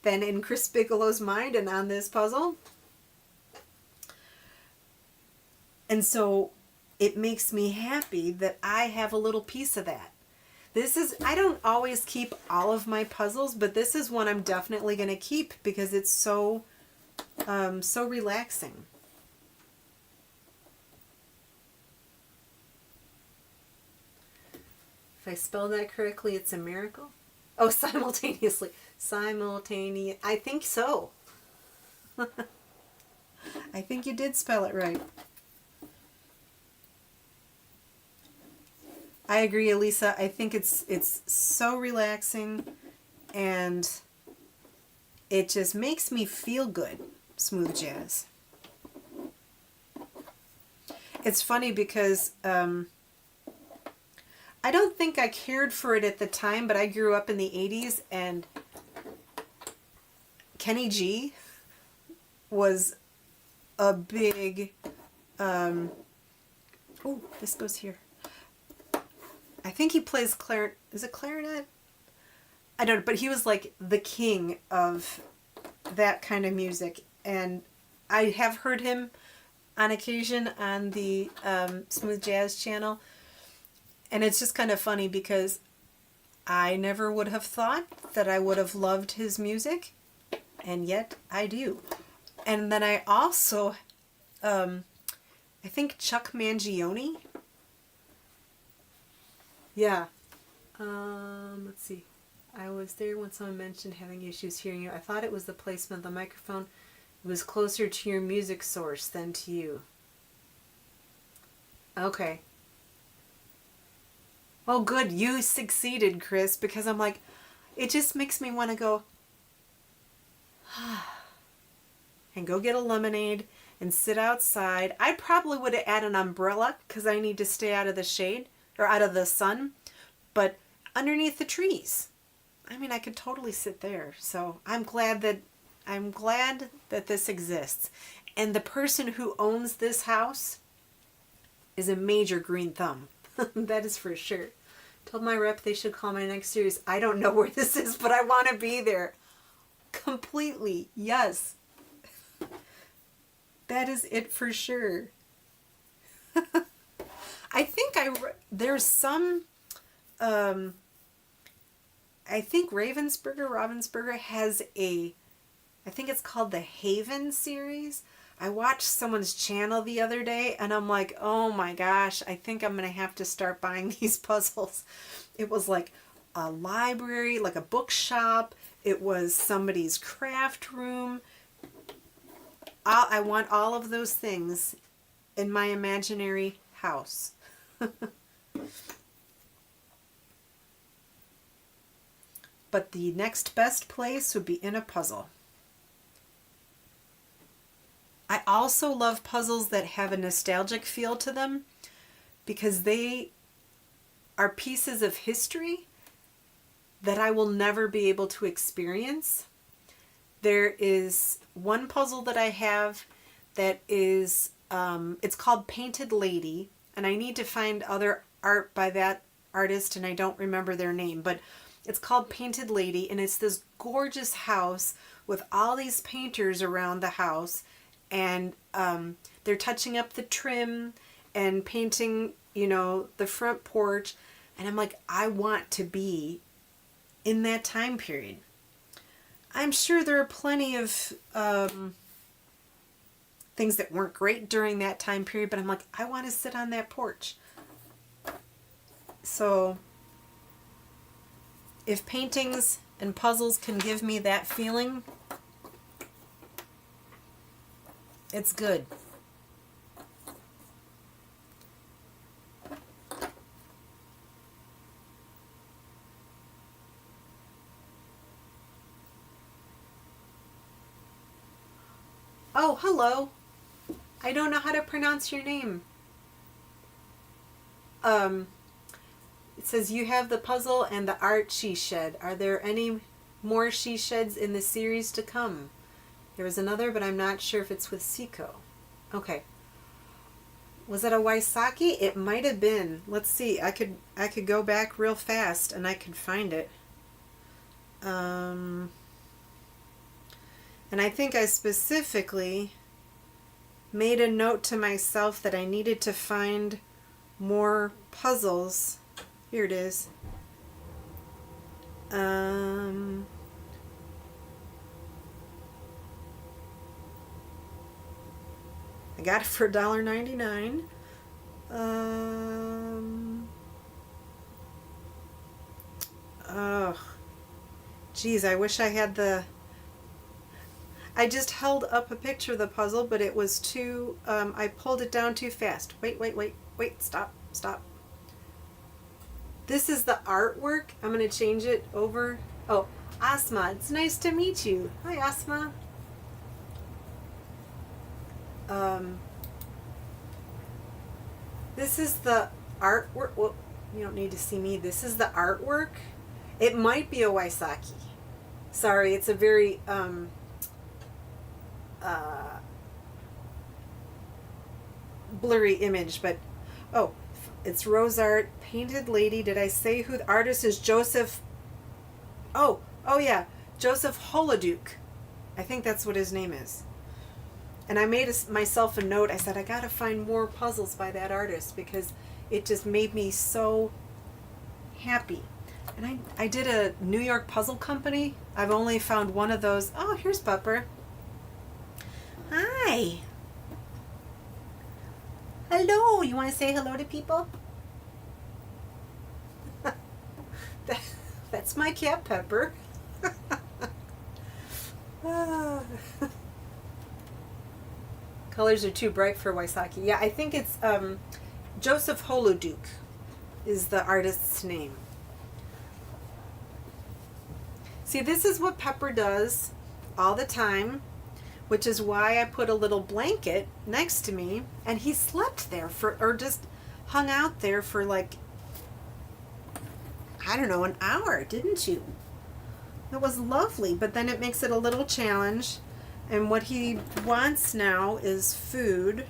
A: than in Chris Bigelow's mind and on this puzzle. And so it makes me happy that I have a little piece of that. This is, I don't always keep all of my puzzles, but this is one I'm definitely going to keep because it's so relaxing. If I spell that correctly, it's a miracle. Oh, simultaneously. Simultaneous. I think so. I think you did spell it right. I agree, Elisa. I think it's so relaxing and it just makes me feel good, smooth jazz. It's funny because I don't think I cared for it at the time, but I grew up in the 80s and Kenny G was a big, oh, this goes here. I think he plays is it clarinet? I don't know, but he was like the king of that kind of music. And I have heard him on occasion on the Smooth Jazz channel. And it's just kind of funny because I never would have thought that I would have loved his music. And yet I do. And then I also, I think Chuck Mangione. Yeah. Let's see. I was there when someone mentioned having issues hearing you. I thought it was the placement of the microphone. It was closer to your music source than to you. Okay. Oh, good. You succeeded, Chris, because I'm like, it just makes me want to go and go get a lemonade and sit outside. I probably would have added an umbrella because I need to stay out of the shade or out of the sun, but underneath the trees. I mean, I could totally sit there. So I'm glad that this exists. And the person who owns this house is a major green thumb. That is for sure. Told my rep they should call my next series. I don't know where this is, but I want to be there. Completely. Yes. That is it for sure. I think there's some, I think Ravensburger has I think it's called the Haven series. I watched someone's channel the other day and I'm like, oh my gosh, I think I'm going to have to start buying these puzzles. It was like a library, like a bookshop. It was somebody's craft room. I want all of those things in my imaginary house. But the next best place would be in a puzzle. I also love puzzles that have a nostalgic feel to them because they are pieces of history that I will never be able to experience. There is one puzzle that I have that is, it's called Painted Lady, and I need to find other art by that artist, and I don't remember their name, but it's called Painted Lady, and it's this gorgeous house with all these painters around the house, and they're touching up the trim and painting, you know, the front porch, and I'm like, I want to be in that time period. I'm sure there are plenty of things that weren't great during that time period, but I'm like, I want to sit on that porch. So if paintings and puzzles can give me that feeling, it's good. Oh, hello. I don't know how to pronounce your name. It says you have the puzzle and the art she shed. Are there any more she sheds in the series to come. There was another, but I'm not sure if it's with Seiko. Okay. Was it a Waisaki? It might have been. Let's see. I could go back real fast and I could find it. And I think I specifically made a note to myself that I needed to find more puzzles. Here it is. I got it for $1.99. Oh, geez, I wish I had the... I just held up a picture of the puzzle, but it was too... I pulled it down too fast. Wait, stop. This is the artwork. I'm going to change it over. Oh, Asma, it's nice to meet you. Hi, Asma. This is the artwork. Well, you don't need to see me. This is the artwork. It might be a Waisaki. Sorry, it's a very blurry image, but oh, it's Rose Art, Painted Lady. Did I say who the artist is? Joseph. Oh yeah, Joseph Holoduke. I think that's what his name is. And I made myself a note. I said, I gotta find more puzzles by that artist because it just made me so happy. And I did a New York puzzle company. I've only found one of those. Oh, here's Pepper. Hi. Hello. You want to say hello to people? That's my cat, Pepper. Colors are too bright for Waisaki. Yeah, I think it's Joseph Holoduke is the artist's name. See, this is what Pepper does all the time, which is why I put a little blanket next to me, and he slept there or just hung out there for like, I don't know, an hour, didn't you? It was lovely, but then it makes it a little challenge. And what he wants now is food,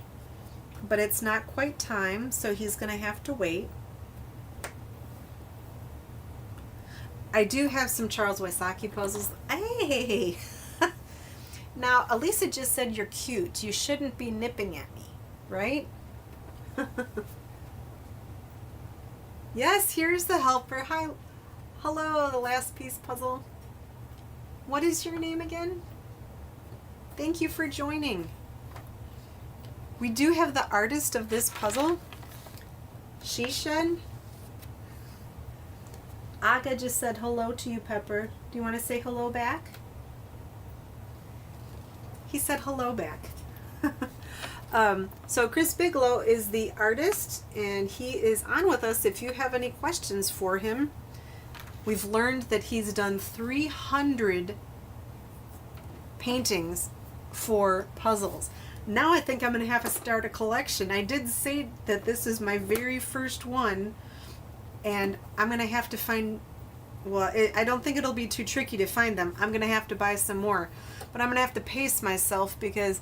A: but it's not quite time, so he's going to have to wait. I do have some Charles Waisaki puzzles. Hey! Now, Elisa just said you're cute. You shouldn't be nipping at me, right? Yes, here's the helper. Hi. Hello, the last piece puzzle. What is your name again? Thank you for joining. We do have the artist of this puzzle, Shishan. Aga just said hello to you, Pepper. Do you want to say hello back? He said hello back. So Chris Bigelow is the artist, and he is on with us if you have any questions for him. We've learned that he's done 300 paintings for puzzles. Now I think I'm going to have to start a collection. I did say that this is my very first one, and I'm going to have to find, well, I don't think it'll be too tricky to find them. I'm going to have to buy some more, but I'm going to have to pace myself because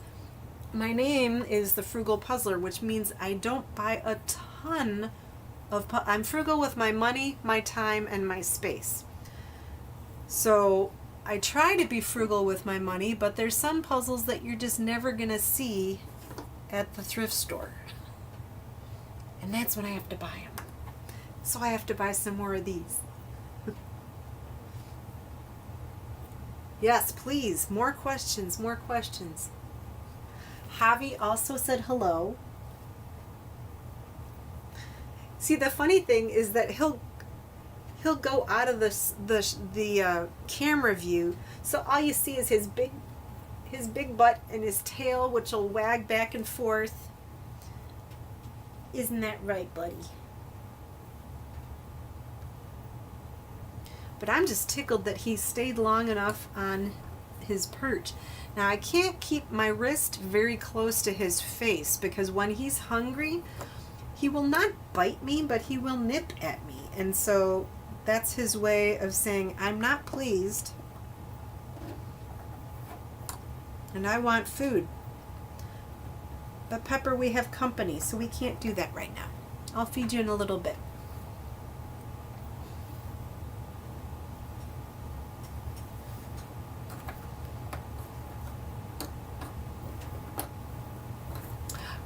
A: my name is the Frugal Puzzler, which means I don't buy a ton of I'm frugal with my money, my time, and my space. So I try to be frugal with my money, but there's some puzzles that you're just never going to see at the thrift store. And that's when I have to buy them. So I have to buy some more of these. Yes, please. More questions, more questions. Javi also said hello. See, the funny thing is that he'll go out of the camera view, so all you see is his big butt and his tail, which will wag back and forth. Isn't that right, buddy? But I'm just tickled that he stayed long enough on his perch. Now I can't keep my wrist very close to his face because when he's hungry, he will not bite me, but he will nip at me. And so that's his way of saying, I'm not pleased. And I want food. But Pepper, we have company, so we can't do that right now. I'll feed you in a little bit.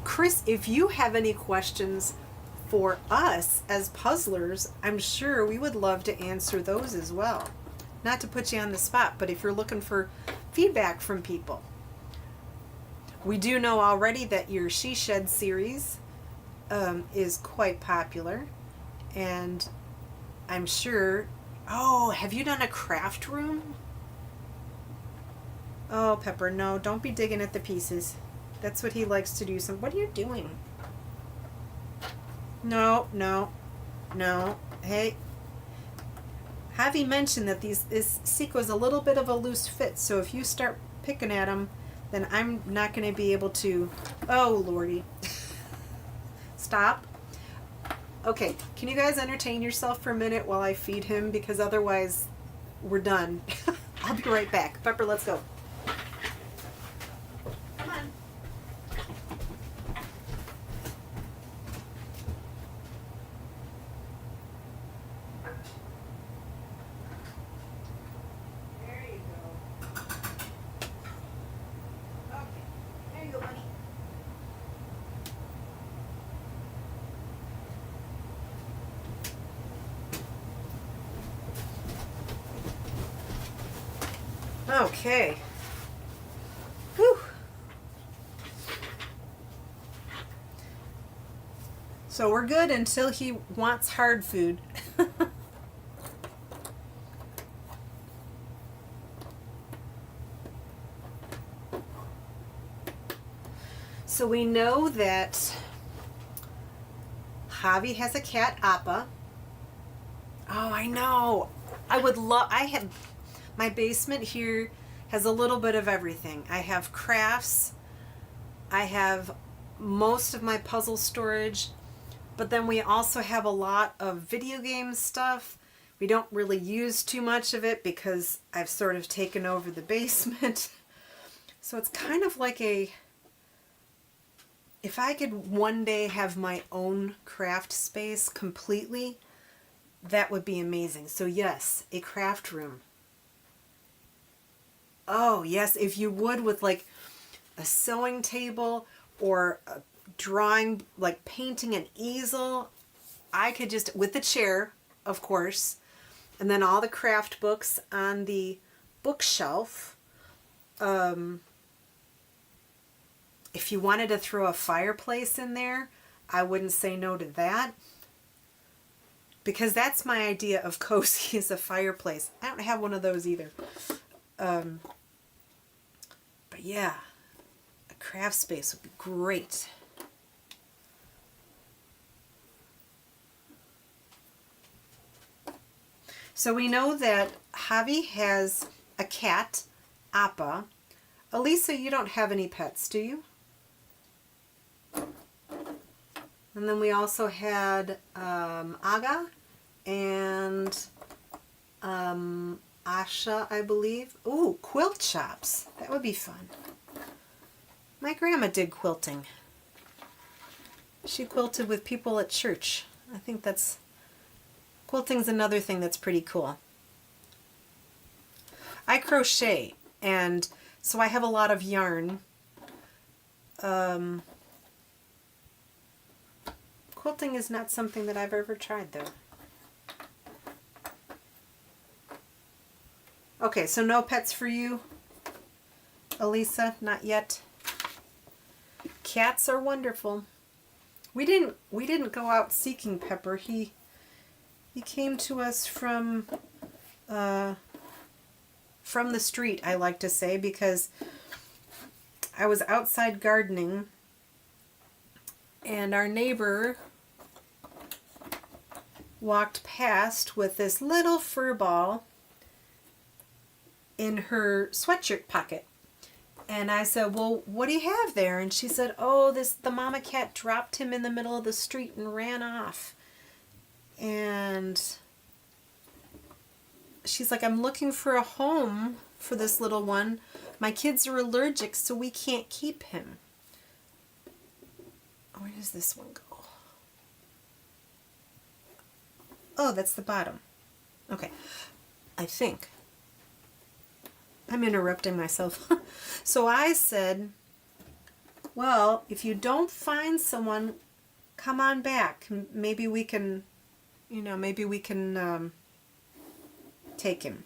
A: Chris, if you have any questions for us as puzzlers, I'm sure we would love to answer those as well. Not to put you on the spot, but if you're looking for feedback from people. We do know already that your She Shed series is quite popular, and I'm sure... Oh, have you done a craft room? Oh, Pepper, no, don't be digging at the pieces. That's what he likes to do. So, what are you doing? No, no, no. Hey, Javi mentioned that this Seiko is a little bit of a loose fit, so if you start picking at them, then I'm not going to be able to... Oh, Lordy. Stop. Okay, can you guys entertain yourself for a minute while I feed him? Because otherwise, we're done. I'll be right back. Pepper, let's go. Come on. There you go. Okay, there you go, buddy. Okay. Whew. So we're good until he wants hard food. So we know that Javi has a cat, Appa. Oh, I know. My basement here has a little bit of everything. I have crafts. I have most of my puzzle storage. But then we also have a lot of video game stuff. We don't really use too much of it because I've sort of taken over the basement. So it's kind of like if I could one day have my own craft space completely, that would be amazing. So yes, a craft room. Oh yes, if you would, with like a sewing table or a drawing, like painting an easel. I could just, with the chair, of course, and then all the craft books on the bookshelf. If you wanted to throw a fireplace in there, I wouldn't say no to that. Because that's my idea of cozy, is a fireplace. I don't have one of those either. But yeah, a craft space would be great. So we know that Javi has a cat, Appa. Elisa, you don't have any pets, do you? And then we also had Aga and Asha, I believe. Ooh, quilt shops. That would be fun. My grandma did quilting. She quilted with people at church. I think quilting's another thing that's pretty cool. I crochet, and so I have a lot of yarn. Quilting is not something that I've ever tried, though. Okay, so no pets for you, Elisa? Not yet. Cats are wonderful. We didn't go out seeking Pepper. He came to us from the street, I like to say, because I was outside gardening and our neighbor walked past with this little fur ball in her sweatshirt pocket. And I said, well, what do you have there? And she said, oh, the mama cat dropped him in the middle of the street and ran off. And she's like, I'm looking for a home for this little one. My kids are allergic, so we can't keep him. Where does this one go? Oh, that's the bottom. Okay, I think. I'm interrupting myself. So I said, well, if you don't find someone, come on back. Maybe we can, maybe we can take him.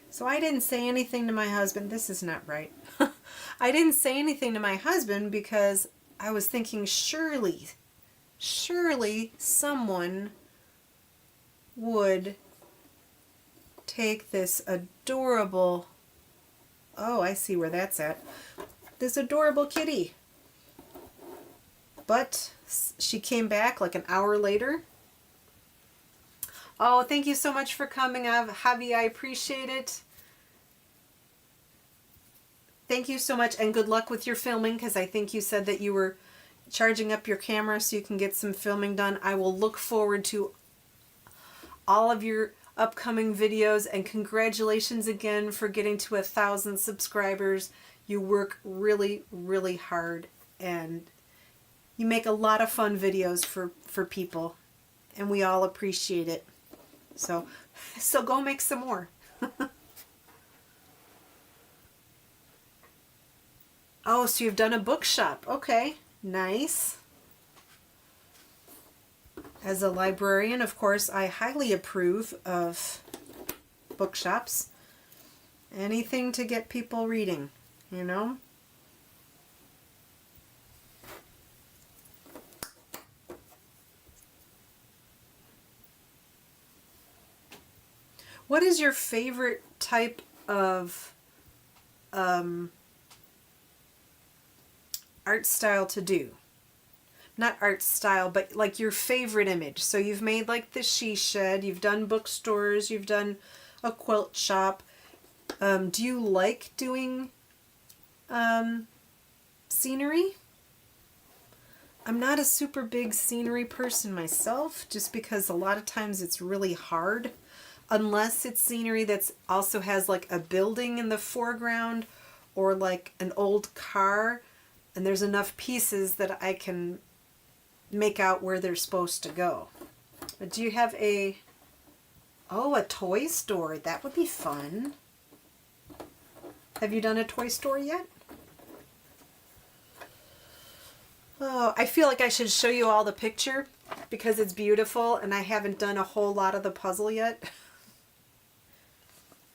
A: So I didn't say anything to my husband. This is not right. I didn't say anything to my husband because I was thinking surely someone would take this adorable, oh, I see where that's at, this adorable kitty. But she came back like an hour later. Oh, thank you so much for coming, Javi. I appreciate it. Thank you so much, and good luck with your filming, because I think you said that you were charging up your camera so you can get some filming done. I will look forward to all of your upcoming videos, and congratulations again for getting to 1,000 subscribers. You work really, really hard, and you make a lot of fun videos for people, and we all appreciate it. So go make some more. Oh, so you've done a bookshop. Okay, nice. As a librarian, of course, I highly approve of bookshops. Anything to get people reading, you know? What is your favorite type of art style to do? Not art style, but like your favorite image. So you've made like the she shed, you've done bookstores, you've done a quilt shop. Do you like doing scenery? I'm not a super big scenery person myself, just because a lot of times it's really hard, unless it's scenery that's also has like a building in the foreground or like an old car, and there's enough pieces that I can make out where they're supposed to go. But do you have a toy store? That would be fun. Have you done a toy store yet? Oh, I feel like I should show you all the picture because it's beautiful, and I haven't done a whole lot of the puzzle yet.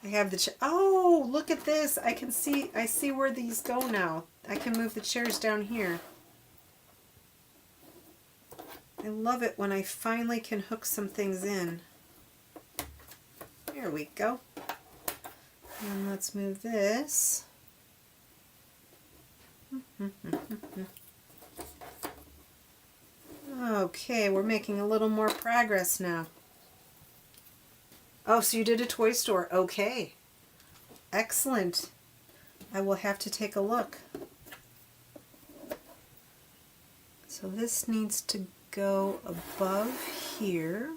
A: I have the oh, look at this. I see where these go now. I can move the chairs down here. I love it when I finally can hook some things in. There we go. And let's move this. Okay, we're making a little more progress now. Oh, so you did a toy store. Okay. Excellent. I will have to take a look. So this needs to go above here.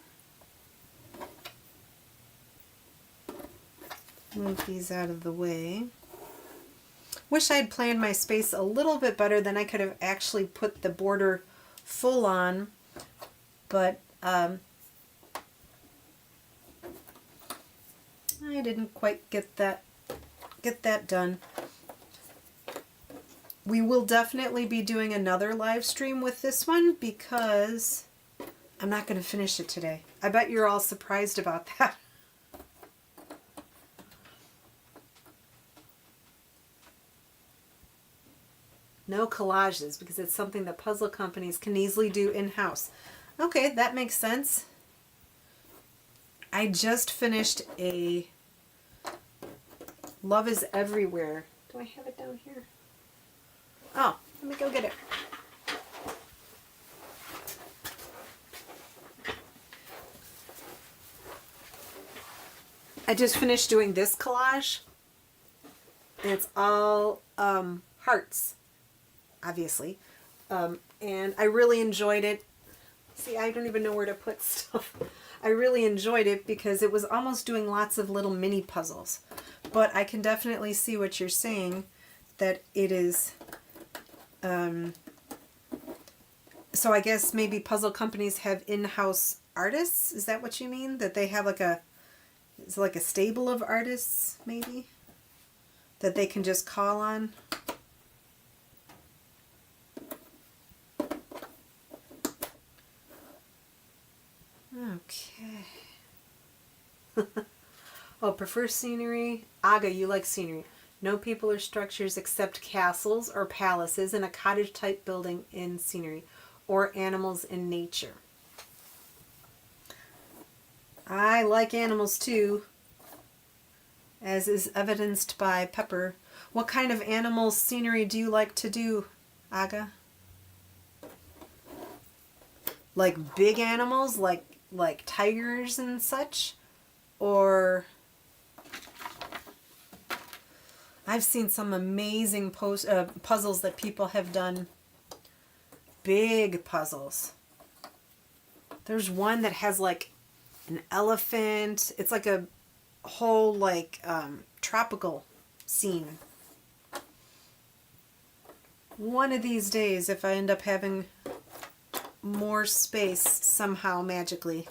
A: Move these out of the way. Wish I'd planned my space a little bit better, then I could have actually put the border full on, but I didn't quite get that done. We will definitely be doing another live stream with this one because I'm not going to finish it today. I bet you're all surprised about that. No collages, because it's something that puzzle companies can easily do in-house. Okay, that makes sense. I just finished a Love is Everywhere. Do I have it down here? Oh, let me go get it. I just finished doing this collage. And it's all hearts, obviously. And I really enjoyed it. See, I don't even know where to put stuff. I really enjoyed it because it was almost doing lots of little mini puzzles. But I can definitely see what you're saying. that it is, so I guess maybe puzzle companies have in-house artists. Is that what you mean? That they have it's like a stable of artists, maybe? That they can just call on? Okay. Oh, prefer scenery. Aga, you like scenery. No people or structures except castles or palaces and a cottage-type building in scenery, or animals in nature. I like animals too, as is evidenced by Pepper. What kind of animal scenery do you like to do, Aga? Like big animals, like tigers and such? Or I've seen some amazing puzzles that people have done. Big puzzles. There's one that has like an elephant. It's like a whole tropical scene. One of these days, if I end up having more space somehow magically.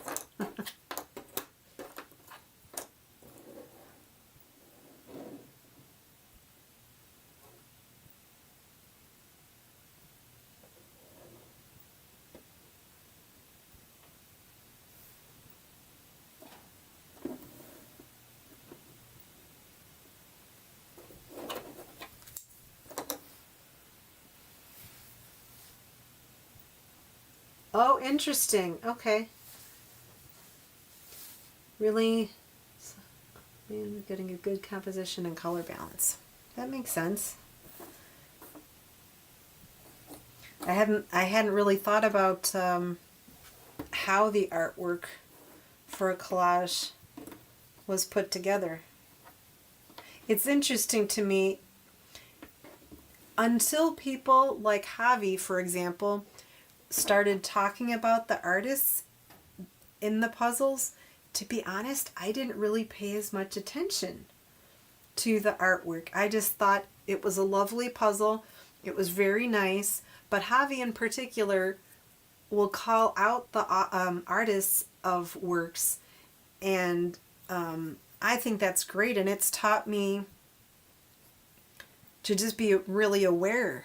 A: Oh, interesting. Okay. Really getting a good composition and color balance. That makes sense. I hadn't really thought about how the artwork for a collage was put together. It's interesting to me, until people like Javi, for example, started talking about the artists in the puzzles, to be honest, I didn't really pay as much attention to the artwork. I just thought it was a lovely puzzle. It was very nice. But Javi in particular will call out the artists of works. And I think that's great. And it's taught me to just be really aware.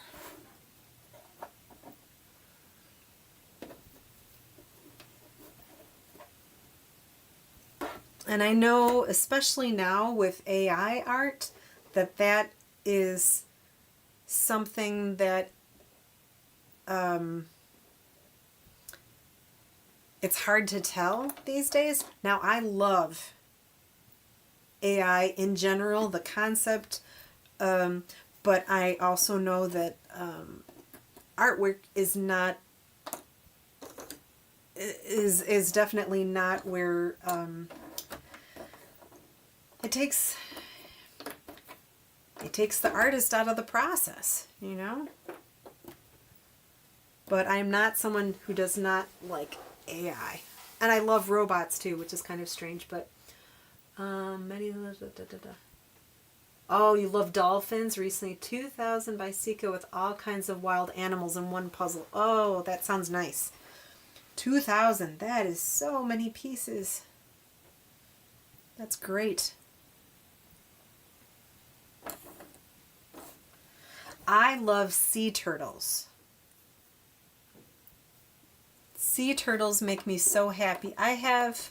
A: And I know, especially now with AI art, that is something that it's hard to tell these days. Now, I love AI in general, the concept, but I also know that artwork is not is definitely not where it takes the artist out of the process, you know? But I'm not someone who does not like AI. And I love robots too, which is kind of strange, but oh, you love dolphins? Recently 2,000 by Sika with all kinds of wild animals in one puzzle. Oh, that sounds nice. 2,000. That is so many pieces. That's great. I love sea turtles. Sea turtles make me so happy. I have...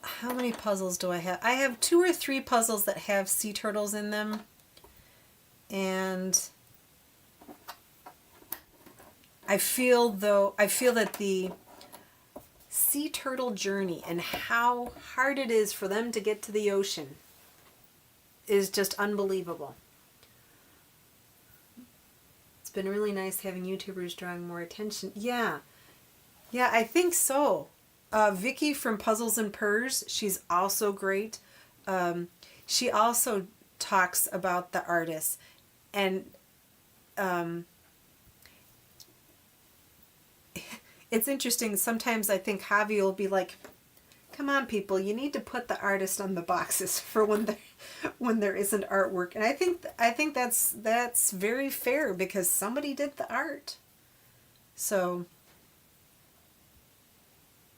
A: How many puzzles do I have? I have 2 or 3 puzzles that have sea turtles in them. And I feel that the sea turtle journey and how hard it is for them to get to the ocean is just unbelievable. It's been really nice having YouTubers drawing more attention. Yeah, I think so. Vicky from Puzzles and Purrs, she's also great. She also talks about the artists. And it's interesting. Sometimes I think Javi will be like Come on, people, you need to put the artist on the boxes for when there isn't artwork. And I think that's very fair because somebody did the art. So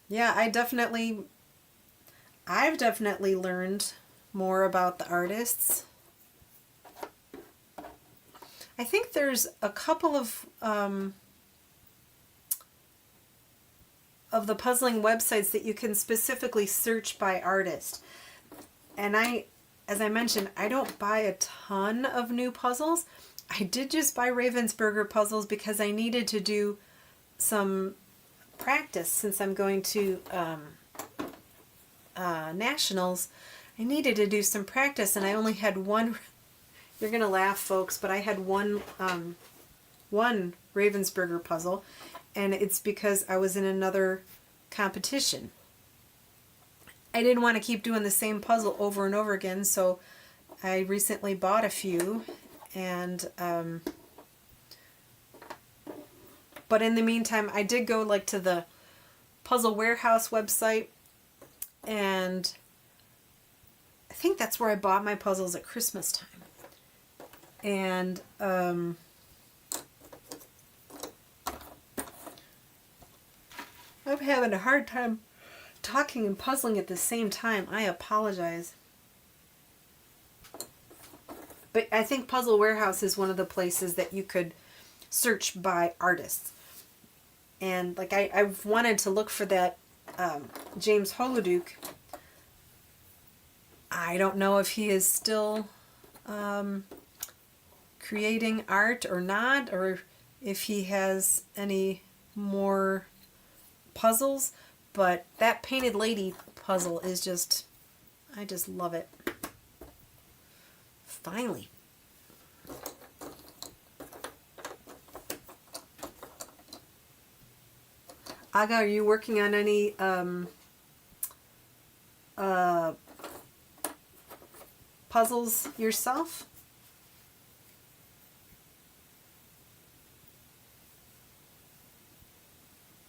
A: yeah, I've definitely learned more about the artists. I think there's a couple of the puzzling websites that you can specifically search by artist. And as I mentioned, I don't buy a ton of new puzzles. I did just buy Ravensburger puzzles because I needed to do some practice since I'm going to nationals. I needed to do some practice, and I only had one. You're gonna laugh, folks, but I had one Ravensburger puzzle, and it's because I was in another competition. I didn't want to keep doing the same puzzle over and over again, so I recently bought a few, and but in the meantime, I did go like to the Puzzle Warehouse website, and I think that's where I bought my puzzles at Christmas time. And I'm having a hard time talking and puzzling at the same time. I apologize. But I think Puzzle Warehouse is one of the places that you could search by artists. And like I've wanted to look for that James Holoduke. I don't know if he is still creating art or not, or if he has any more puzzles, but that Painted Lady puzzle is just, I just love it. Finally. Aga, are you working on any puzzles yourself?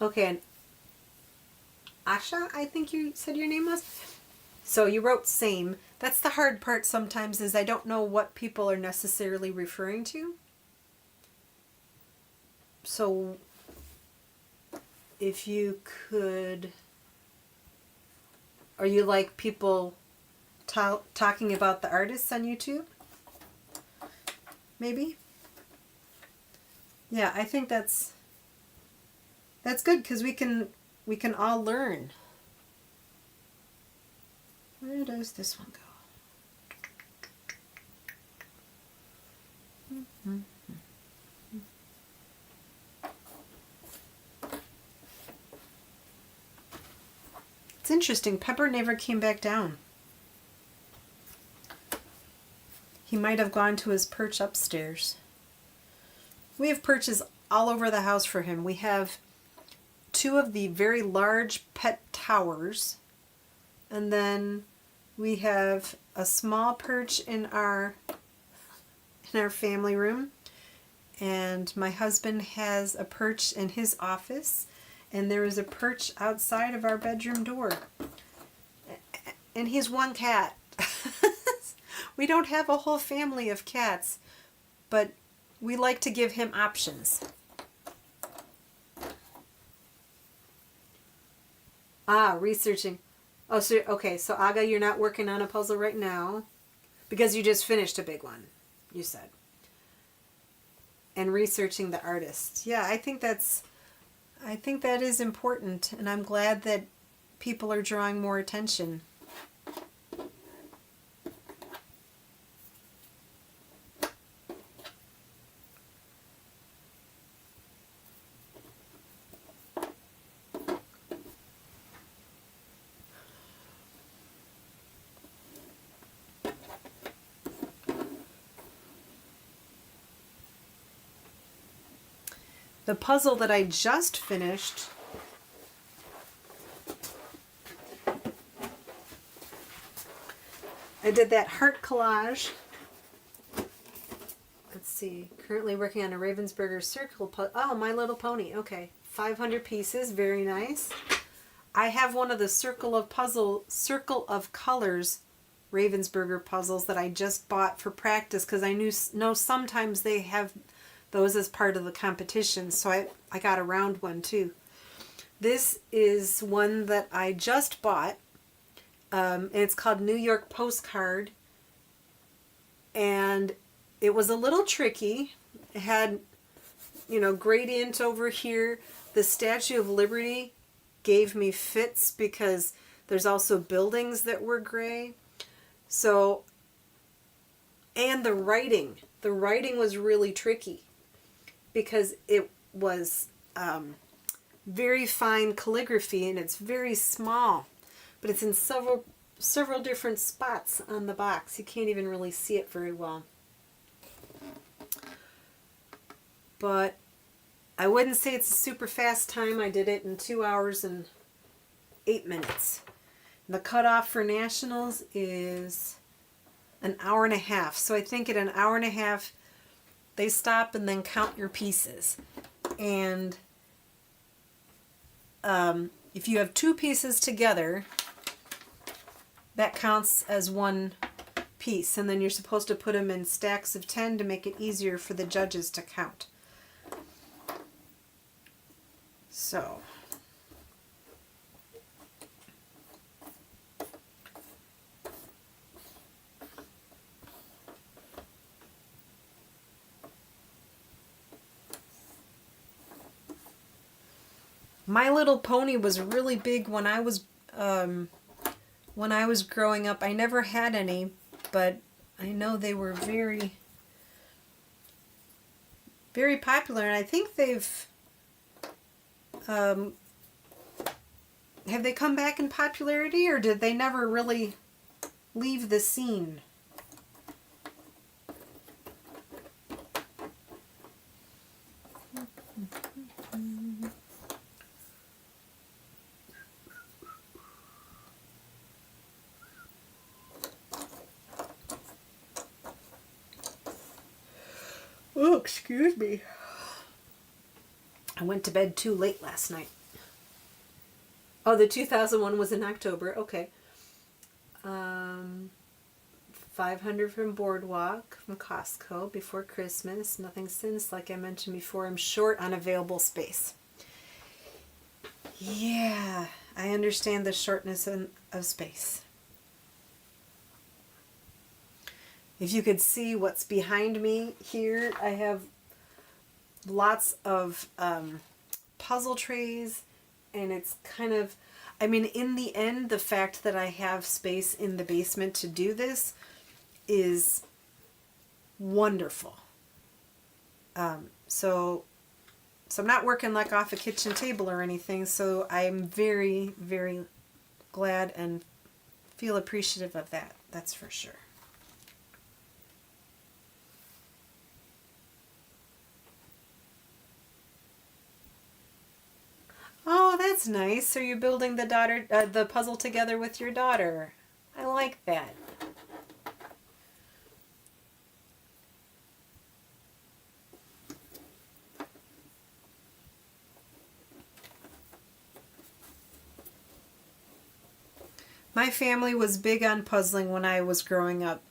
A: Okay, and Asha, I think you said your name was? So you wrote same. That's the hard part sometimes, is I don't know what people are necessarily referring to. So if you could, are you like people talking about the artists on YouTube? Maybe? Yeah, I think that's good because we can all learn. Where does this one go? It's interesting. Pepper never came back down. He might have gone to his perch upstairs. We have perches all over the house for him. We have 2 of the very large pet towers, and then we have a small perch in our family room, and my husband has a perch in his office, and there is a perch outside of our bedroom door. And he's one cat. We don't have a whole family of cats, but we like to give him options. Researching. Oh, so okay, so Aga, you're not working on a puzzle right now because you just finished a big one, you said. And researching the artist. Yeah, I think that is important, and I'm glad that people are drawing more attention. The puzzle that I just finished I did that heart collage. Let's see. Currently working on a Ravensburger circle. Oh, My Little Pony. Okay. 500 pieces. Very nice. I have one of the Circle of Colors Ravensburger puzzles that I just bought for practice because I know sometimes they have those as part of the competition, so I got a round one too. This is one that I just bought. It's called New York Postcard, and it was a little tricky. It had, gradient over here. The Statue of Liberty gave me fits because there's also buildings that were gray. So, and the writing was really tricky because it was very fine calligraphy and it's very small, but it's in several different spots on the box. You can't even really see it very well. But I wouldn't say it's a super fast time. I did it in 2 hours and 8 minutes. The cutoff for nationals is an hour and a half. So I think at an hour and a half, they stop and then count your pieces. And if you have 2 pieces together, that counts as one piece. And then you're supposed to put them in stacks of 10 to make it easier for the judges to count. So, My Little Pony was really big when I was growing up. I never had any, but I know they were very, very popular, and I think they've have they come back in popularity, or did they never really leave the scene? Oh, excuse me. I went to bed too late last night. Oh, the 2001 was in October. Okay. 500 from Boardwalk from Costco before Christmas. Nothing since, like I mentioned before. I'm short on available space. Yeah, I understand the shortness of space. If you could see what's behind me here, I have lots of puzzle trays, and it's kind of, in the end, the fact that I have space in the basement to do this is wonderful. So I'm not working like off a kitchen table or anything, so I'm very, very glad and feel appreciative of that. That's for sure. Oh, that's nice. So you're building the puzzle together with your daughter. I like that. My family was big on puzzling when I was growing up.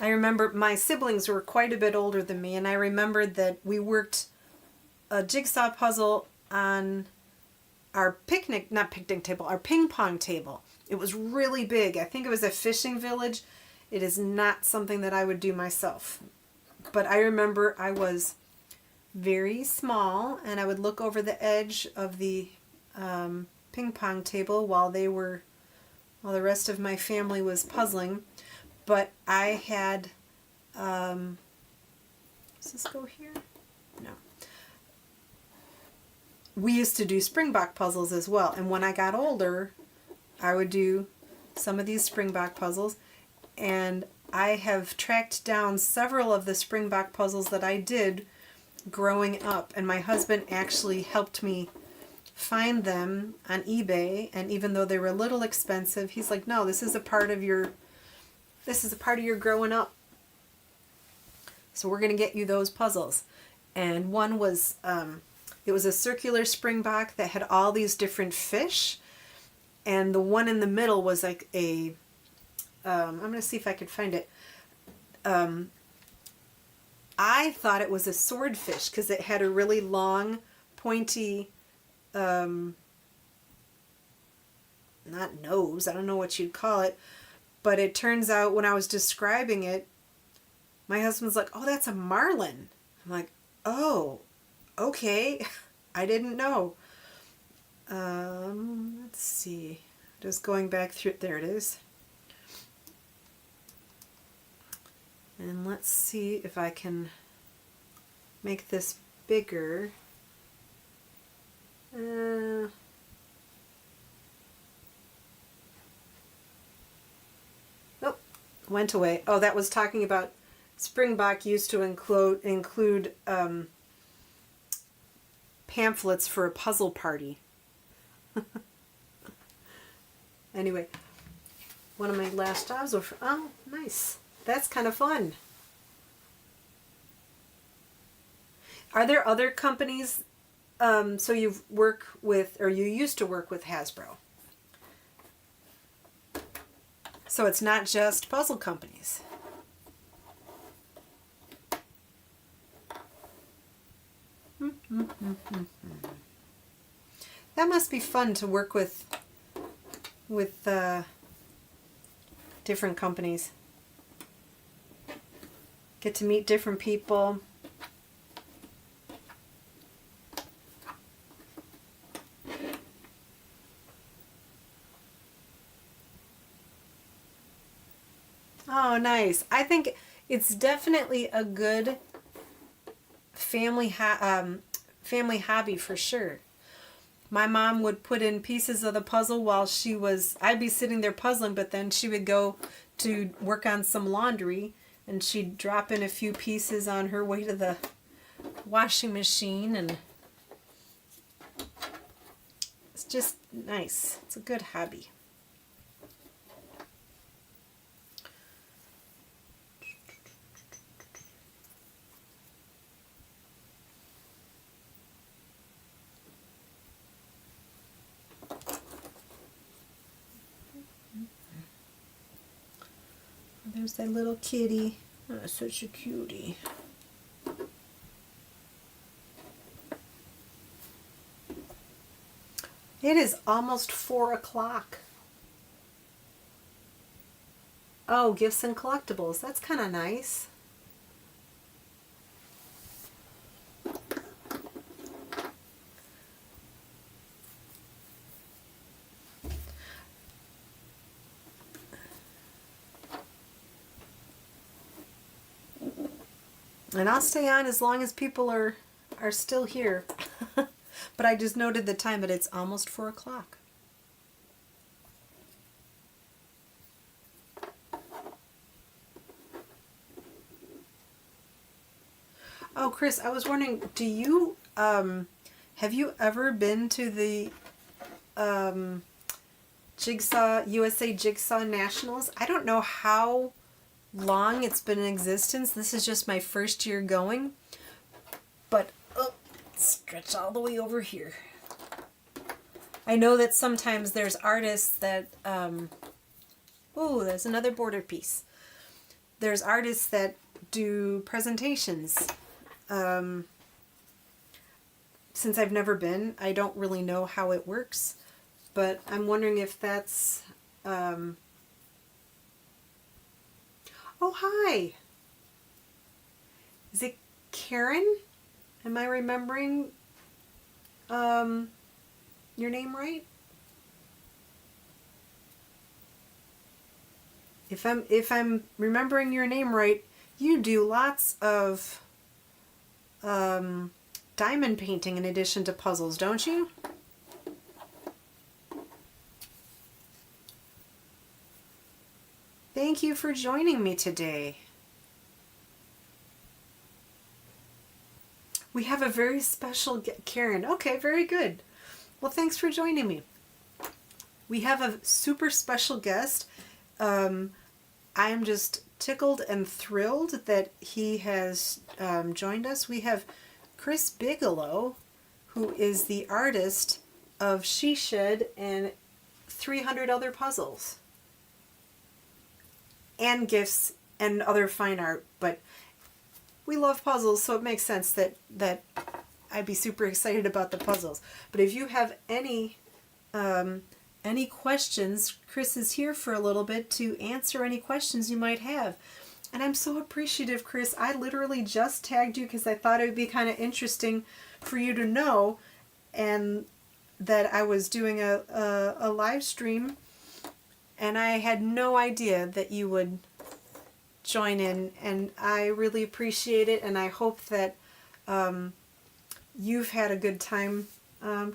A: I remember my siblings were quite a bit older than me, and I remembered that we worked a jigsaw puzzle on our our ping pong table. It was really big. I think it was a fishing village. It is not something that I would do myself. But I remember I was very small, and I would look over the edge of the ping pong table while the rest of my family was puzzling. But I had, does this go here? No. We used to do Springbok puzzles as well. And when I got older, I would do some of these Springbok puzzles. And I have tracked down several of the Springbok puzzles that I did growing up. And my husband actually helped me find them on eBay. And even though they were a little expensive, he's like, no, this is a part of your growing up. So we're going to get you those puzzles. And one was, It was a circular springbok that had all these different fish, and the one in the middle was like a, I'm going to see if I could find it. I thought it was a swordfish because it had a really long, pointy, not nose, I don't know what you'd call it, but it turns out when I was describing it, my husband's like, oh, that's a marlin. I'm like, oh, okay. I didn't know. Let's see. Just going back through, there it is. And let's see if I can make this bigger. Nope, went away. Oh, that was talking about springbok used to include pamphlets for a puzzle party. Anyway, one of my last jobs were, oh, nice. That's kind of fun. Are there other companies, so you work with, or you used to work with Hasbro? So it's not just puzzle companies. That must be fun to work with different companies. Get to meet different people. Oh, nice. I think it's definitely a good family hobby for sure. My mom would put in pieces of the puzzle while I'd be sitting there puzzling, but then she would go to work on some laundry, and she'd drop in a few pieces on her way to the washing machine, and it's just nice. It's a good hobby. There's that little kitty. Oh, such a cutie. It is almost 4 o'clock. Oh, gifts and collectibles. That's kind of nice. And I'll stay on as long as people are still here. But I just noted the time, but it's almost 4 o'clock. Oh, Chris, I was wondering, do you have you ever been to the USA Jigsaw Nationals? I don't know how long it's been in existence. This is just my first year going, but stretch all the way over here. I know that sometimes there's artists that oh, there's another border piece. There's artists that do presentations. Since I've never been, I don't really know how it works, but I'm wondering if that's oh, hi. Is it Karen? Am I remembering your name right? If I'm remembering your name right, you do lots of diamond painting in addition to puzzles, don't you? Thank you for joining me today. We have a very special Karen. Okay, very good. Well, thanks for joining me. We have a super special guest. I'm just tickled and thrilled that he has joined us. We have Chris Bigelow, who is the artist of She Shed and 300 other puzzles and gifts and other fine art. But we love puzzles, so it makes sense that I'd be super excited about the puzzles. But if you have any questions, Chris is here for a little bit to answer any questions you might have. And I'm so appreciative, Chris. I literally just tagged you because I thought it would be kind of interesting for you to know, and that I was doing a live stream, and I had no idea that you would join in, and I really appreciate it, and I hope that you've had a good time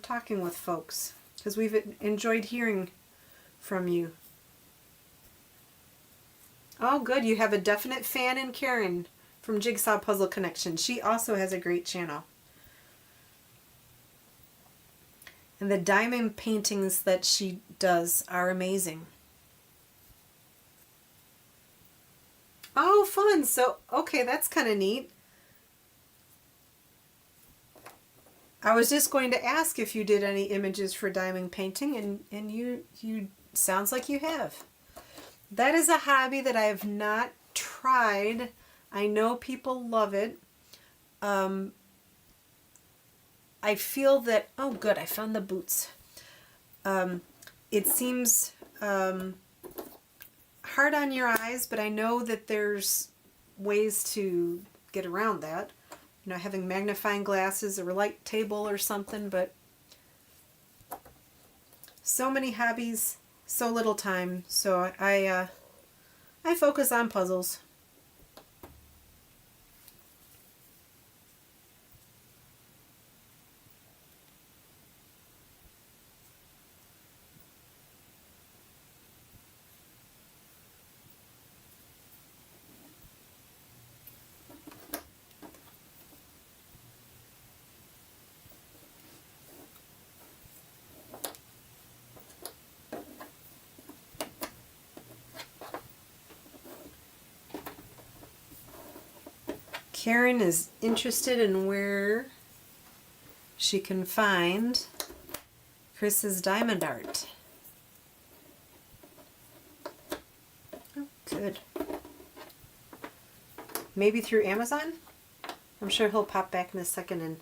A: talking with folks, because we've enjoyed hearing from you. Oh, good. You have a definite fan in Karen from Jigsaw Puzzle Connection. She also has a great channel. And the diamond paintings that she does are amazing. Oh, fun. So, okay, that's kind of neat. I was just going to ask if you did any images for diamond painting, and you sounds like you have. That is a hobby that I have not tried. I know people love it. I feel that, oh good, I found the boots. It seems hard on your eyes, but I know that there's ways to get around that. You know, having magnifying glasses or a light table or something, but so many hobbies, so little time, so I focus on puzzles. Karen is interested in where she can find Chris's diamond art. Oh, good. Maybe through Amazon? I'm sure he'll pop back in a second and...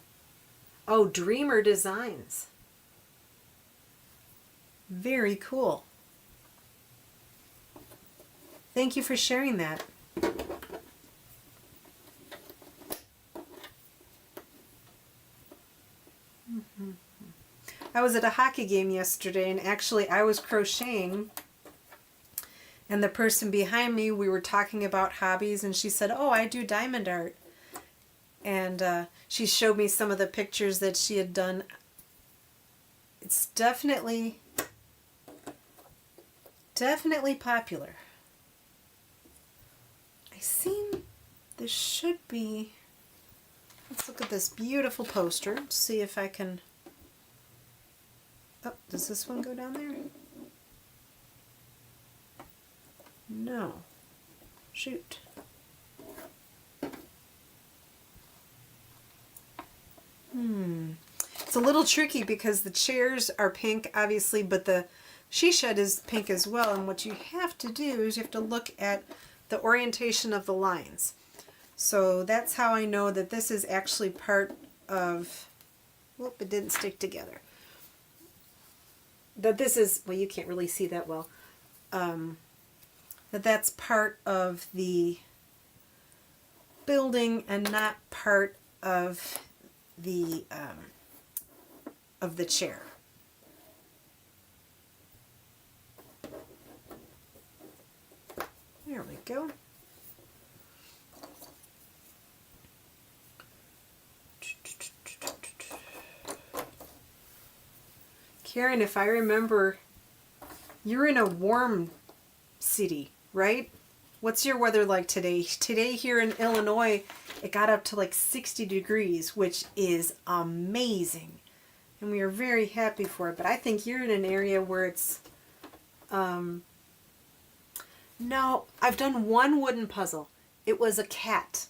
A: Oh, Dreamer Designs. Very cool. Thank you for sharing that. I was at a hockey game yesterday, and actually I was crocheting, and the person behind me, we were talking about hobbies, and she said, oh, I do diamond art. And she showed me some of the pictures that she had done. It's definitely popular. I seen this should be, let's look at this beautiful poster, see if I can... Oh, does this one go down there? No. Shoot. It's a little tricky because the chairs are pink, obviously, but the She Shed is pink as well. And what you have to do is you have to look at the orientation of the lines. So that's how I know that this is actually part of... Whoop, it didn't stick together. That this is, well, you can't really see that well, that that's part of the building and not part of the chair. There we go. Karen, if I remember, you're in a warm city, right? What's your weather like today? Today here in Illinois, it got up to like 60 degrees, which is amazing. And we are very happy for it. But I think you're in an area where it's... No, I've done one wooden puzzle. It was a cat.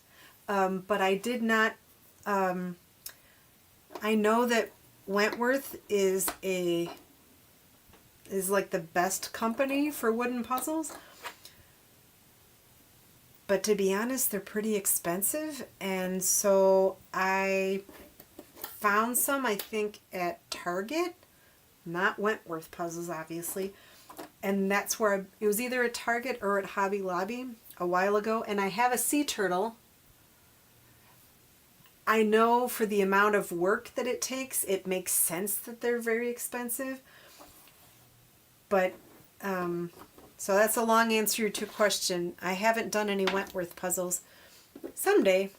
A: But I did not... I know that Wentworth is like the best company for wooden puzzles. But to be honest, they're pretty expensive, and so I found some, I think, at Target, not Wentworth puzzles, obviously, and that's where it was either at Target or at Hobby Lobby a while ago, and I have a sea turtle. I know for the amount of work that it takes, it makes sense that they're very expensive, but so that's a long answer to your question. I haven't done any Wentworth puzzles. Someday.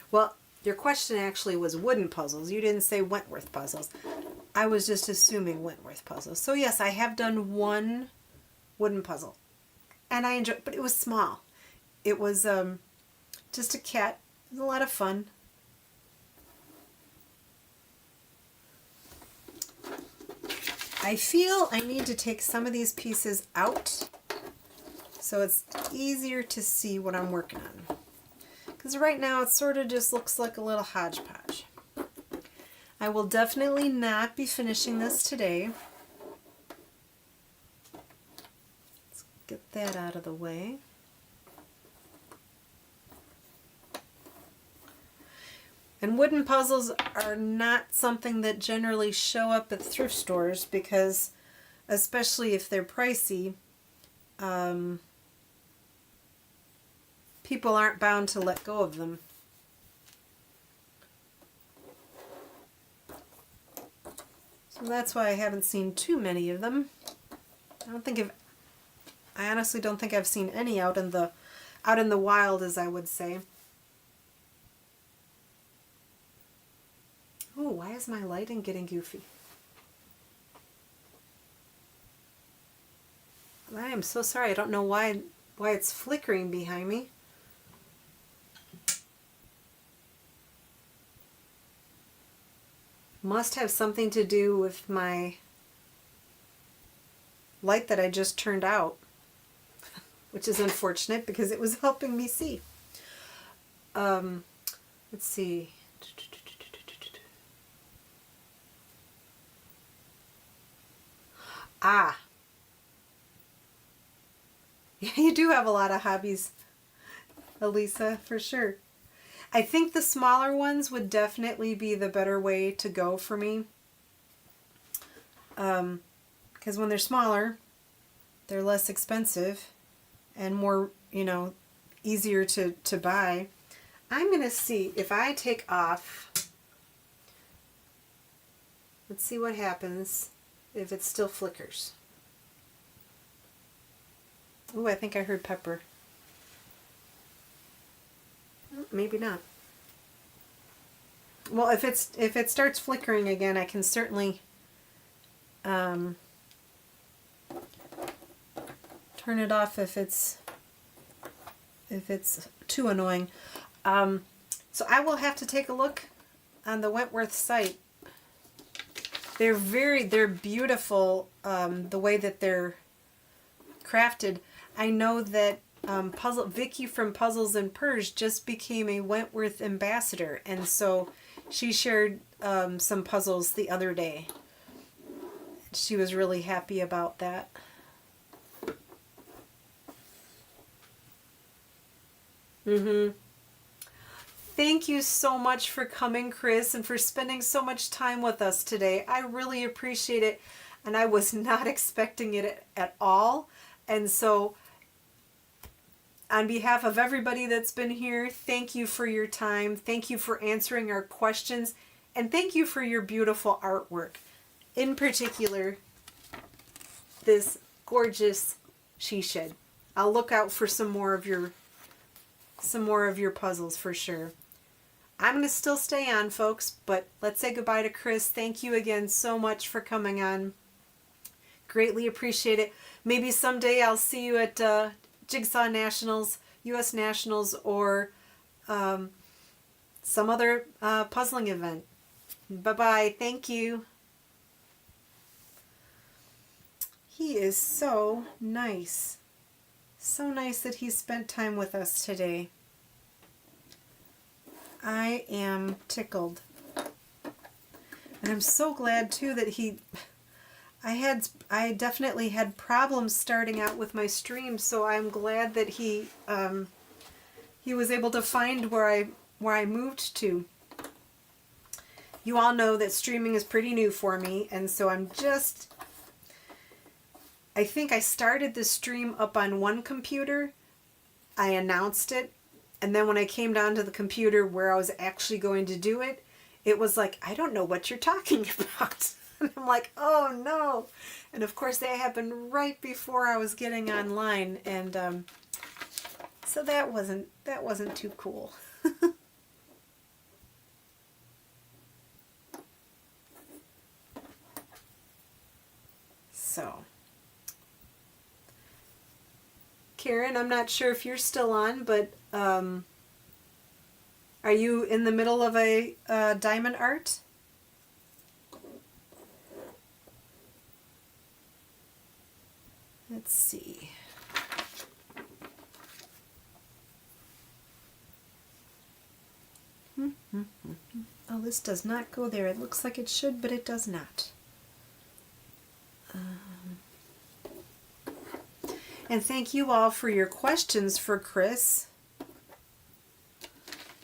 A: Well, your question actually was wooden puzzles. You didn't say Wentworth puzzles. I was just assuming Wentworth puzzles. So yes, I have done one wooden puzzle. And I enjoyed, but it was small. It was just a cat. It was a lot of fun. I feel I need to take some of these pieces out so it's easier to see what I'm working on. Because right now it sort of just looks like a little hodgepodge. I will definitely not be finishing this today. Get that out of the way. And wooden puzzles are not something that generally show up at thrift stores because, especially if they're pricey, people aren't bound to let go of them. So that's why I haven't seen too many of them. I honestly don't think I've seen any out in the wild, as I would say. Oh, why is my lighting getting goofy? I am so sorry. I don't know why it's flickering behind me. Must have something to do with my light that I just turned out. Which is unfortunate because it was helping me see. Let's see. Ah. Yeah, you do have a lot of hobbies, Elisa, for sure. I think the smaller ones would definitely be the better way to go for me. Because when they're smaller, they're less expensive and more, easier to buy. I'm going to see if I take off. Let's see what happens if it still flickers. Oh, I think I heard Pepper. Maybe not. Well, if it starts flickering again, I can certainly turn it off if it's too annoying. So I will have to take a look on the Wentworth site. They're beautiful, the way that they're crafted. I know that Vicky from Puzzles and Purge just became a Wentworth ambassador, and so she shared some puzzles the other day. She was really happy about that. Thank you so much for coming, Chris, and for spending so much time with us today. I really appreciate it, and I was not expecting it at all. And so, on behalf of everybody that's been here, thank you for your time. Thank you for answering our questions, and thank you for your beautiful artwork. In particular, this gorgeous she shed. I'll look out for some more of your puzzles for sure. I'm going to still stay on, folks, but let's say goodbye to Chris. Thank you again so much for coming on. Greatly appreciate it. Maybe someday I'll see you at Jigsaw Nationals, U.S. Nationals, or some other puzzling event. Bye-bye. Thank you. he is so nice. So nice that he spent time with us today. I am tickled. And I'm so glad too that I definitely had problems starting out with my stream, so I'm glad that he was able to find where I moved to. You all know that streaming is pretty new for me, and so I think I started the stream up on one computer. I announced it, and then when I came down to the computer where I was actually going to do it, it was like, I don't know what you're talking about. And I'm like, oh no. And of course that happened right before I was getting online, and so that wasn't too cool. So, Karen, I'm not sure if you're still on, but are you in the middle of a diamond art? Let's see. Oh, this does not go there. It looks like it should, but it does not. And thank you all for your questions for Chris.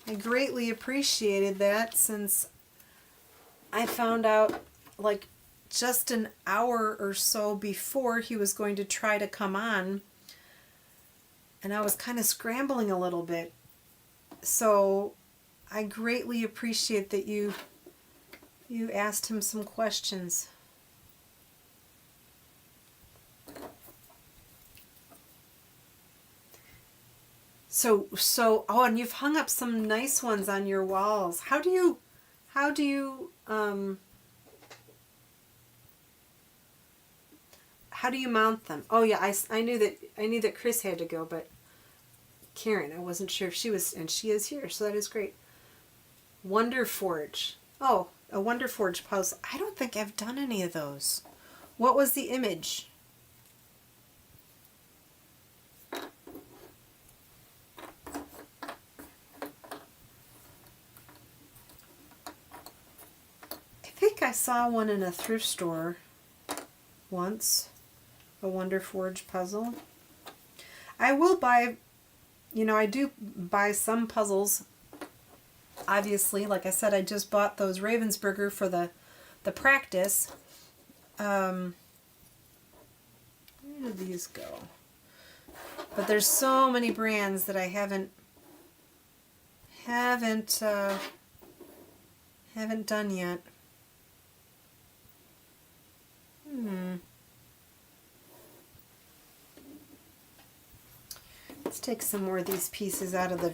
A: I greatly appreciated that, since I found out like just an hour or so before he was going to try to come on, and I was kind of scrambling a little bit. So I greatly appreciate that you asked him some questions. So oh, and you've hung up some nice ones on your walls. How do you mount them? Oh yeah, I knew that Chris had to go, but Karen, I wasn't sure if she was, and she is here, so that is great. Wonder Forge. Oh, a Wonder Forge puzzle. I don't think I've done any of those. What was the image? I think I saw one in a thrift store once, a Wonder Forge puzzle. I will buy, I do buy some puzzles. Obviously, like I said, I just bought those Ravensburger for the practice. Where did these go? But there's so many brands that I haven't done yet. Let's take some more of these pieces out of the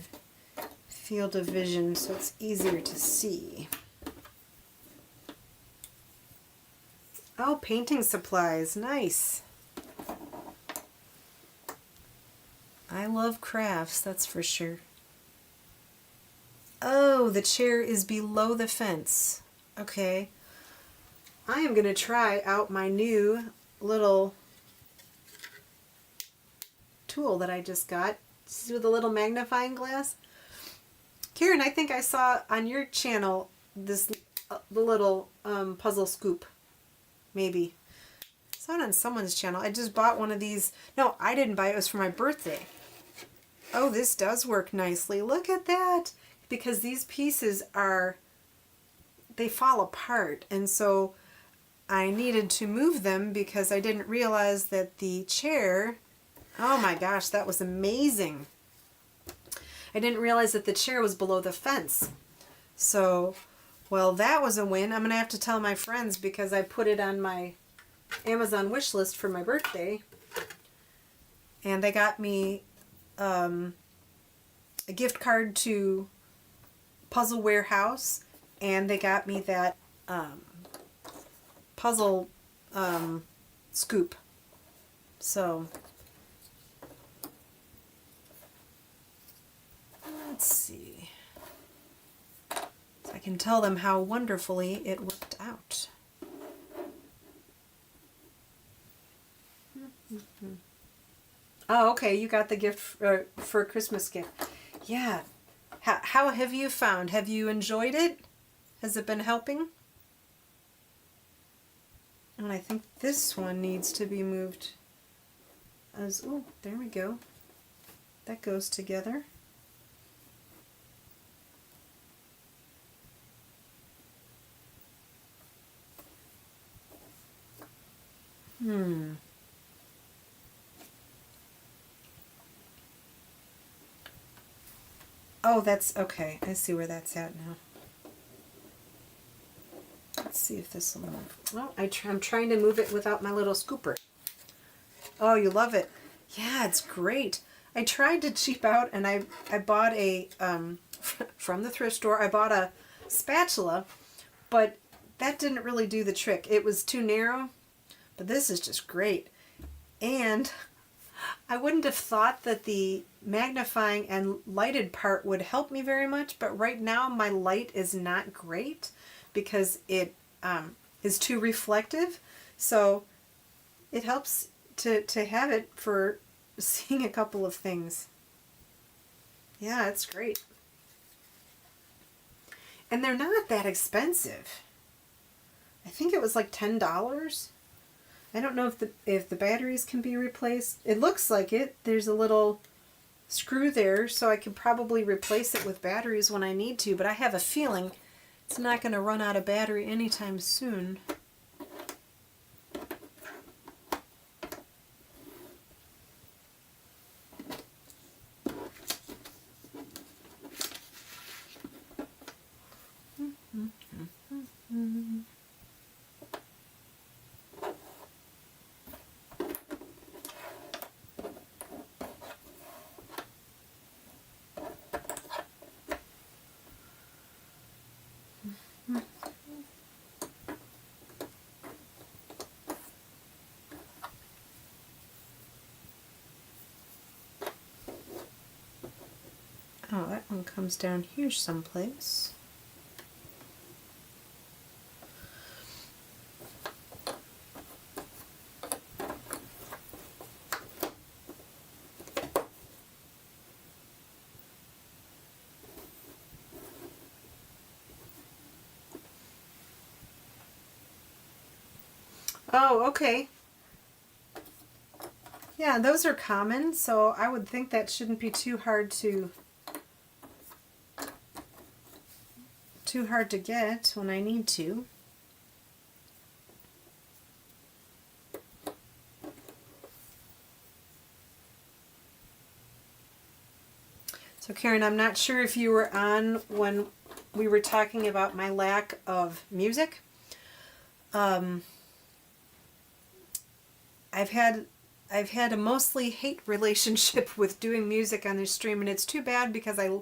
A: field of vision so it's easier to see. Oh, painting supplies. Nice. I love crafts, that's for sure. Oh, the chair is below the fence. Okay. I am going to try out my new little tool that I just got. See, with a little magnifying glass. Karen, I think I saw on your channel this the little puzzle scoop. Maybe. I saw it on someone's channel. I just bought one of these. No, I didn't buy it. It was for my birthday. Oh, this does work nicely. Look at that. Because these pieces they fall apart. And so I needed to move them because I didn't realize that the chair, oh my gosh, that was amazing. I didn't realize that the chair was below the fence. So, well, that was a win. I'm going to have to tell my friends because I put it on my Amazon wish list for my birthday. And they got me a gift card to Puzzle Warehouse, and they got me that puzzle scoop. So let's see. So I can tell them how wonderfully it worked out. Oh, okay. You got the gift for a Christmas gift. Yeah. How have you found? Have you enjoyed it? Has it been helping? And I think this one needs to be moved as, oh, there we go. That goes together. Oh, that's okay. I see where that's at now. Let's see if this will move. Well, I'm trying to move it without my little scooper. Oh, you love it. Yeah, it's great. I tried to cheap out and I bought a, from the thrift store, I bought a spatula, but that didn't really do the trick. It was too narrow, but this is just great. And I wouldn't have thought that the magnifying and lighted part would help me very much, but right now my light is not great because it is too reflective. So it helps to have it for seeing a couple of things. Yeah, it's great. And they're not that expensive. I think it was like $10. I don't know if the batteries can be replaced. It looks like it. There's a little screw there, so I could probably replace it with batteries when I need to, but I have a feeling it's not going to run out of battery anytime soon. Oh, that one comes down here someplace. Oh, okay. Yeah, those are common, so I would think that shouldn't be too hard to get when I need to. So Karen, I'm not sure if you were on when we were talking about my lack of music. I've had a mostly hate relationship with doing music on this stream, and it's too bad because I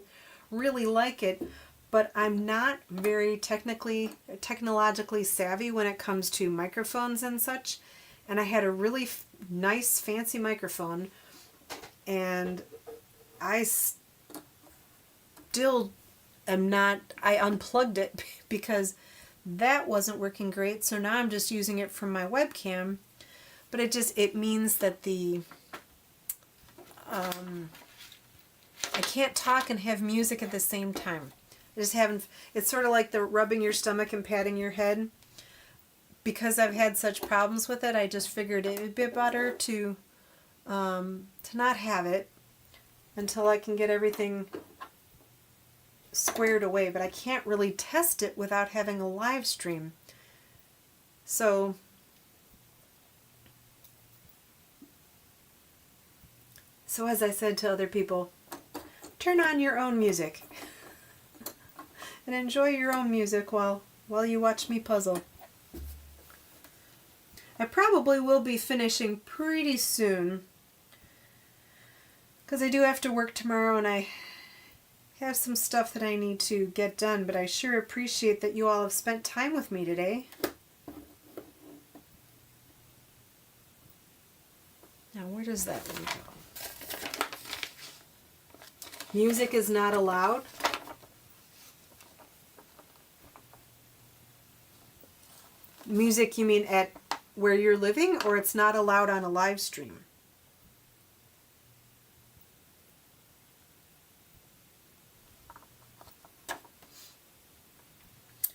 A: really like it, but I'm not very technologically savvy when it comes to microphones and such. And I had a really nice fancy microphone, and I still am not, I unplugged it because that wasn't working great, so now I'm just using it from my webcam. But it means that I can't talk and have music at the same time. I just haven't, it's sort of like the rubbing your stomach and patting your head. Because I've had such problems with it, I just figured it would be better to not have it until I can get everything squared away. But I can't really test it without having a live stream. So as I said to other people, turn on your own music and enjoy your own music while you watch me puzzle. I probably will be finishing pretty soon because I do have to work tomorrow and I have some stuff that I need to get done, but I sure appreciate that you all have spent time with me today. Now where does that one go? Music is not allowed. Music, you mean at where you're living, or it's not allowed on a live stream?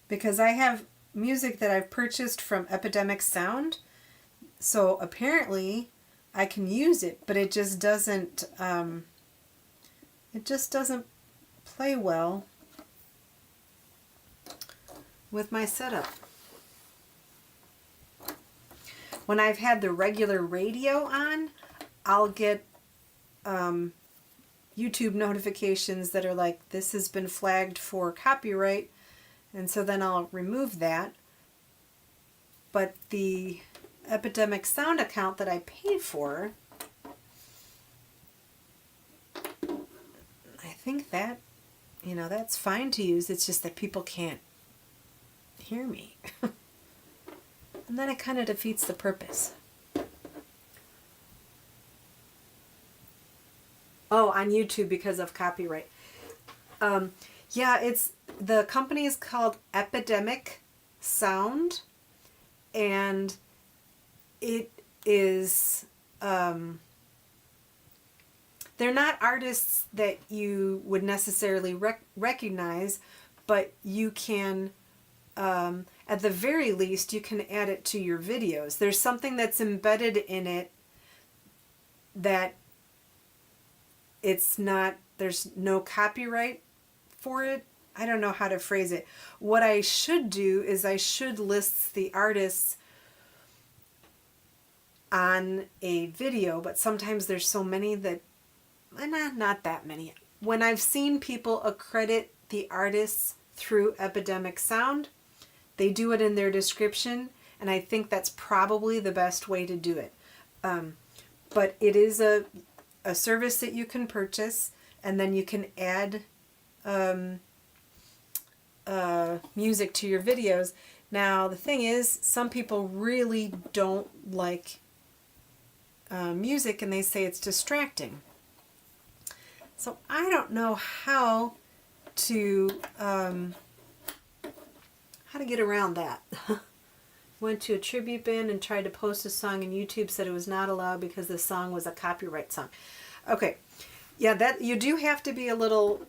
A: Because I have music that I've purchased from Epidemic Sound, so apparently I can use it, but it just doesn't play well with my setup. When I've had the regular radio on, I'll get YouTube notifications that are like, this has been flagged for copyright, and so then I'll remove that. But the Epidemic Sound account that I paid for, I think that, you know, that's fine to use. It's just that people can't hear me. And then it kind of defeats the purpose. Oh, on YouTube because of copyright. Yeah, it's, the company is called Epidemic Sound, and it is, they're not artists that you would necessarily recognize, but you can, at the very least, you can add it to your videos. There's something that's embedded in it that it's not, there's no copyright for it. I don't know how to phrase it. What I should do is I should list the artists on a video, but sometimes there's so many that, not that many. When I've seen people accredit the artists through Epidemic Sound, they do it in their description, and I think that's probably the best way to do it. But it is a service that you can purchase, and then you can add music to your videos. Now, the thing is, some people really don't like music, and they say it's distracting. So I don't know how to get around that. Went to a tribute band and tried to post a song, and YouTube said it was not allowed because the song was a copyright song. Okay, yeah, that you do have to be a little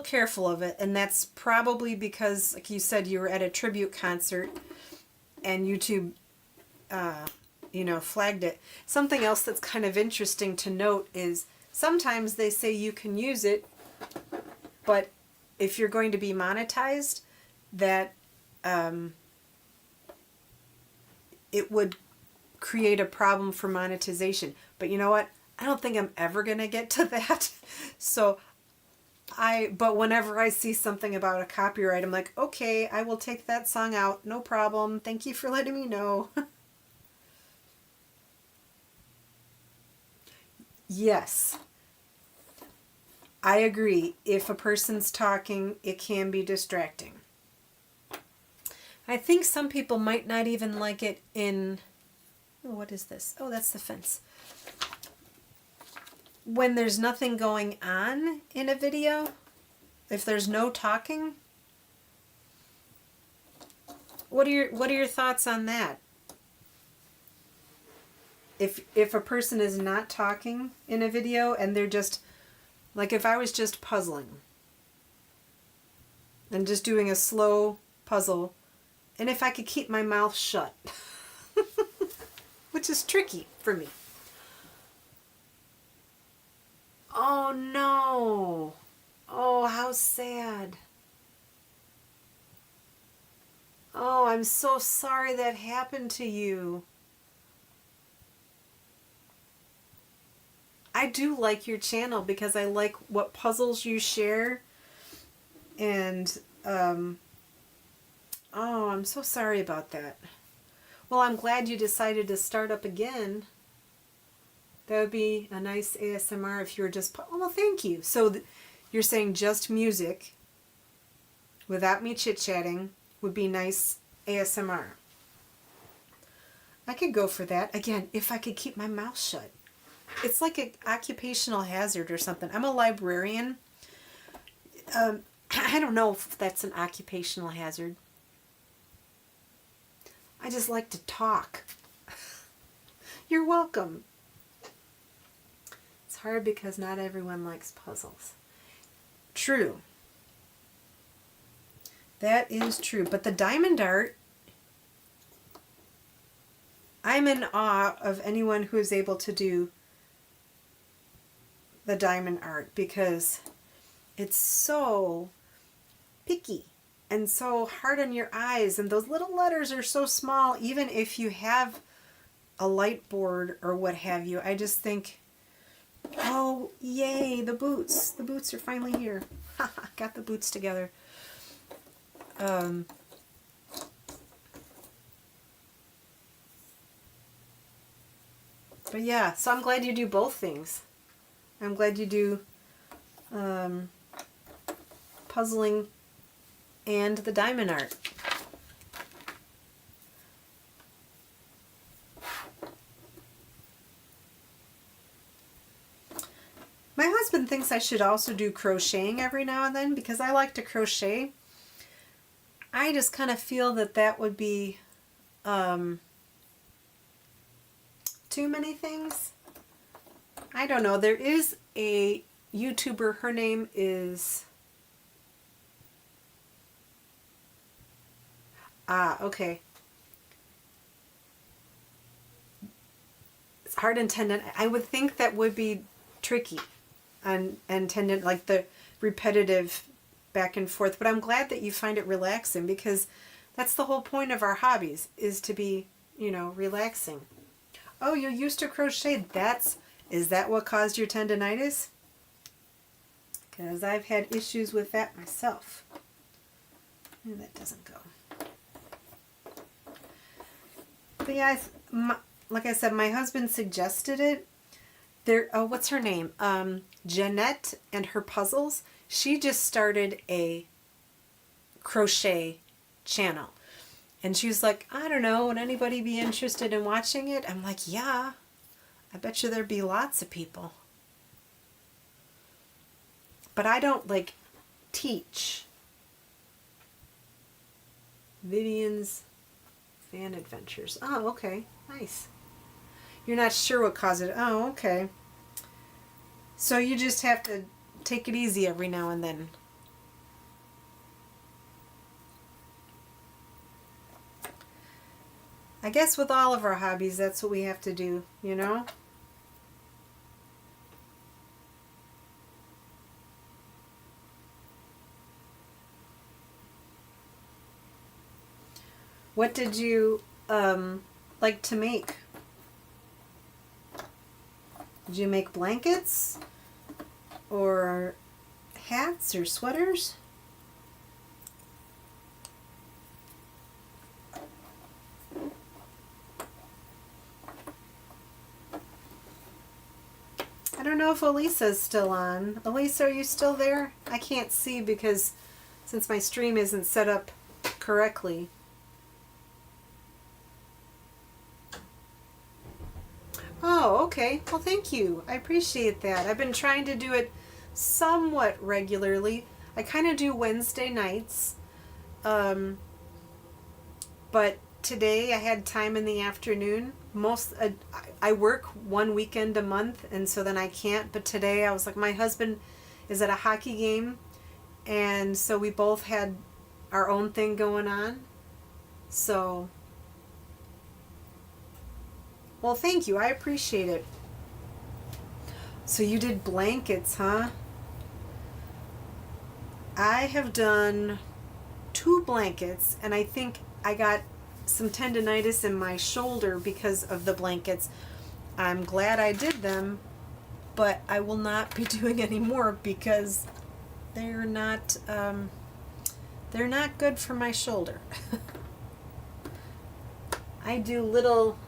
A: careful of it, and that's probably because, like you said, you were at a tribute concert and YouTube flagged it. Something else that's kind of interesting to note is sometimes they say you can use it, but if you're going to be monetized, that it would create a problem for monetization. But you know what? I don't think I'm ever going to get to that. But whenever I see something about a copyright, I'm like, okay, I will take that song out. No problem. Thank you for letting me know. Yes. I agree. If a person's talking, it can be distracting. I think some people might not even like it in... Oh, what is this? Oh, that's the fence. When there's nothing going on in a video, if there's no talking, what are your thoughts on that? If a person is not talking in a video and they're just, like if I was just puzzling and just doing a slow puzzle, and if I could keep my mouth shut, which is tricky for me. Oh no. Oh, how sad. Oh, I'm so sorry that happened to you. I do like your channel because I like what puzzles you share. And, oh, I'm so sorry about that. Well, I'm glad you decided to start up again. That would be a nice ASMR if you were just... Oh, well, thank you. So you're saying just music without me chit-chatting would be nice ASMR. I could go for that. Again, if I could keep my mouth shut. It's like an occupational hazard or something. I'm a librarian. I don't know if that's an occupational hazard. I just like to talk. You're welcome. It's hard because not everyone likes puzzles. True. That is true. But the diamond art, I'm in awe of anyone who is able to do the diamond art because it's so picky and so hard on your eyes, and those little letters are so small. Even if you have a light board or what have you, I just think, oh yay, the boots. The boots are finally here. Got the boots together. But yeah, so I'm glad you do both things. I'm glad you do puzzling and the diamond art. My husband thinks I should also do crocheting every now and then because I like to crochet. I just kind of feel that that would be too many things. I don't know. There is a YouTuber, her name is... okay. It's heart and tendon. I would think that would be tricky and tendon, like the repetitive back and forth, but I'm glad that you find it relaxing because that's the whole point of our hobbies, is to be, you know, relaxing. Oh, you used to crochet. Is that what caused your tendonitis? Because I've had issues with that myself. And that doesn't go. But yeah, like I said, my husband suggested it. What's her name? Jeanette and her puzzles. She just started a crochet channel. And she was like, I don't know, would anybody be interested in watching it? I'm like, yeah, I bet you there'd be lots of people. But I don't, like, teach. Vivian's Fan Adventures. Oh, okay. Nice. You're not sure what caused it. Oh, okay. So you just have to take it easy every now and then. I guess with all of our hobbies, that's what we have to do, you know? What did you like to make? Did you make blankets or hats or sweaters? I don't know if Elisa's still on. Elisa, are you still there? I can't see because since my stream isn't set up correctly. Oh, okay. Well, thank you. I appreciate that. I've been trying to do it somewhat regularly. I kind of do Wednesday nights. But today I had time in the afternoon. I work one weekend a month, and so then I can't. But today I was like, my husband is at a hockey game, and so we both had our own thing going on. So... well, thank you. I appreciate it. So you did blankets, huh? I have done 2 blankets, and I think I got some tendonitis in my shoulder because of the blankets. I'm glad I did them, but I will not be doing any more because they're not good for my shoulder. I do little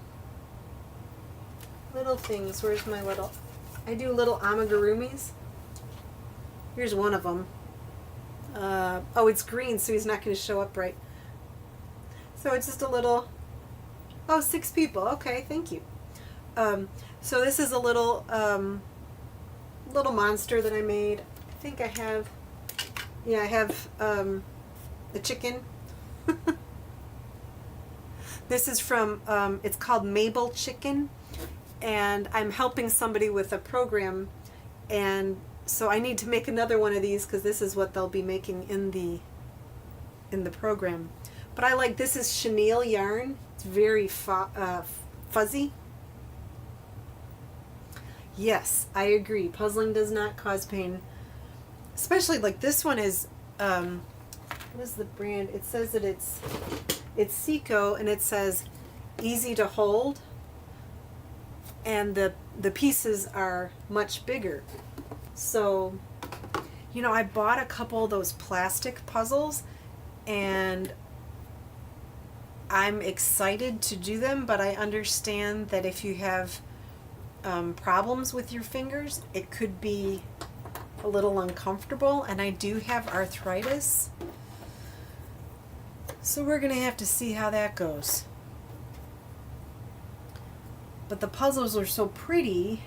A: things. Where's my little... I do little amigurumis. Here's one of them. Oh, it's green, so he's not going to show up right. So it's just a little... oh, 6 people. Okay, thank you. So this is a little monster that I made. I think I have... yeah, I have the chicken. This is from, it's called Mabel Chicken, and I'm helping somebody with a program, and so I need to make another one of these because this is what they'll be making in the program. But I like, this is chenille yarn. It's very fuzzy. Yes, I agree. Puzzling does not cause pain. Especially like this one is, what is the brand? It says that it's Seiko, and it says easy to hold, and the pieces are much bigger. So, you know, I bought a couple of those plastic puzzles, and I'm excited to do them, but I understand that if you have problems with your fingers, it could be a little uncomfortable, and I do have arthritis. So we're going to have to see how that goes. But the puzzles are so pretty,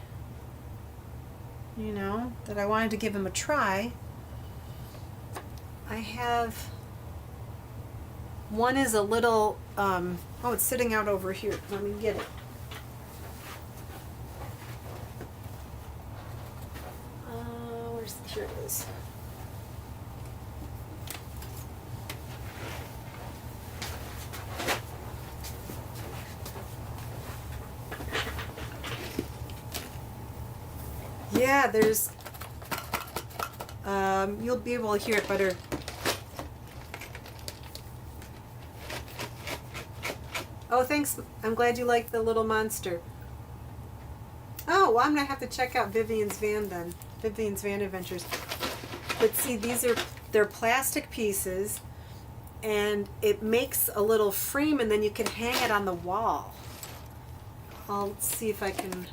A: you know, that I wanted to give them a try. I have, one is a little, oh, it's sitting out over here. Let me get it. Here it is. Yeah, there's, you'll be able to hear it better. Oh, thanks. I'm glad you like the little monster. Oh, well, I'm going to have to check out Vivian's van then. Vivian's Van Adventures. But see, they're plastic pieces, and it makes a little frame, and then you can hang it on the wall. I'll see if I can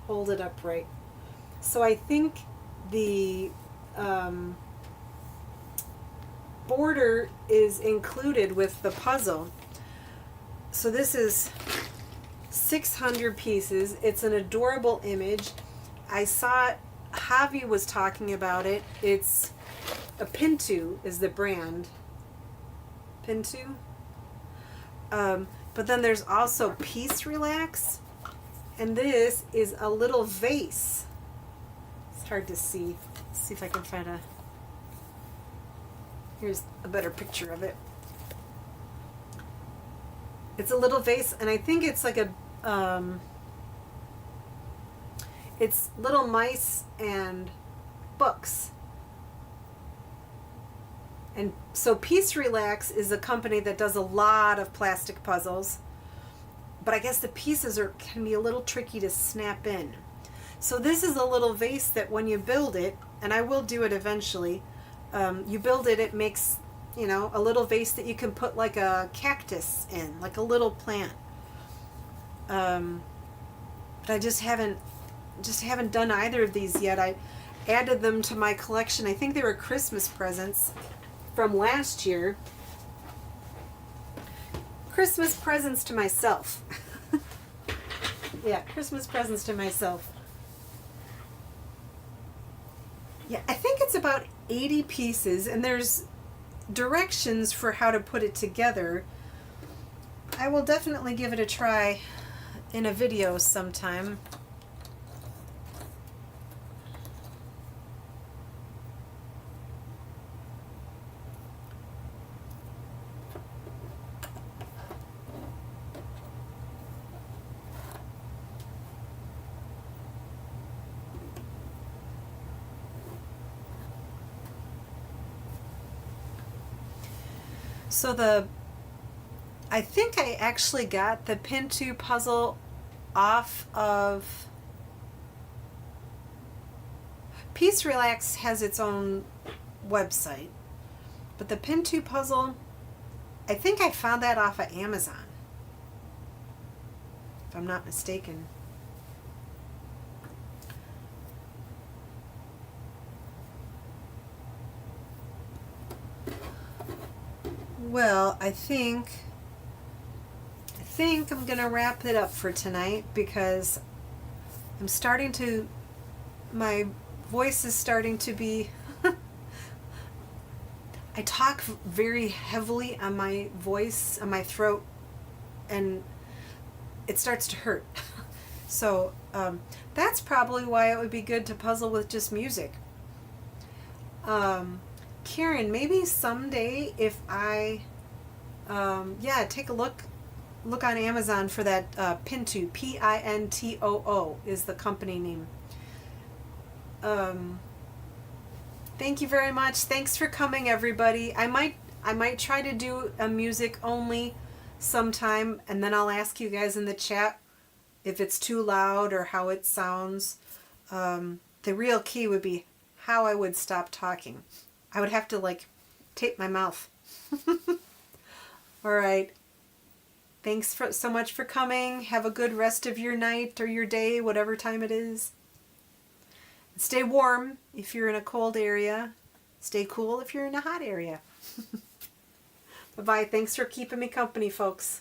A: hold it up right. So I think the border is included with the puzzle. So this is 600 pieces. It's an adorable image. I saw it, Javi was talking about it. It's a Pintu is the brand. Pintu. But then there's also Peace Relax, and this is a little vase. It's hard to see. Let's see if I can find a. Here's a better picture of it. It's a little vase, and I think it's like a. It's little mice and books. And so Peace Relax is a company that does a lot of plastic puzzles, but I guess the pieces can be a little tricky to snap in. So this is a little vase that when you build it, and I will do it eventually, you build it, it makes, you know, a little vase that you can put like a cactus in, like a little plant. But I just haven't done either of these yet. I added them to my collection. I think they were Christmas presents from last year. Christmas presents to myself. Yeah, Christmas presents to myself. Yeah, I think it's about 80 pieces, and there's directions for how to put it together. I will definitely give it a try in a video sometime. So I think I actually got the Pintu puzzle off of Peace Relax has its own website, but the Pintu puzzle, I think I found that off of Amazon, if I'm not mistaken. Well, I think I'm gonna wrap it up for tonight because I'm starting to, my voice is starting to be, I talk very heavily on my voice, on my throat, and it starts to hurt. So that's probably why it would be good to puzzle with just music. Karen, maybe someday if I, yeah, take a look on Amazon for that Pintoo, Pintoo is the company name. Thank you very much. Thanks for coming, everybody. I might try to do a music only sometime, and then I'll ask you guys in the chat if it's too loud or how it sounds. The real key would be how I would stop talking. I would have to like tape my mouth. All right. Thanks so much for coming. Have a good rest of your night or your day, whatever time it is. Stay warm if you're in a cold area. Stay cool if you're in a hot area. Bye-bye. Thanks for keeping me company, folks.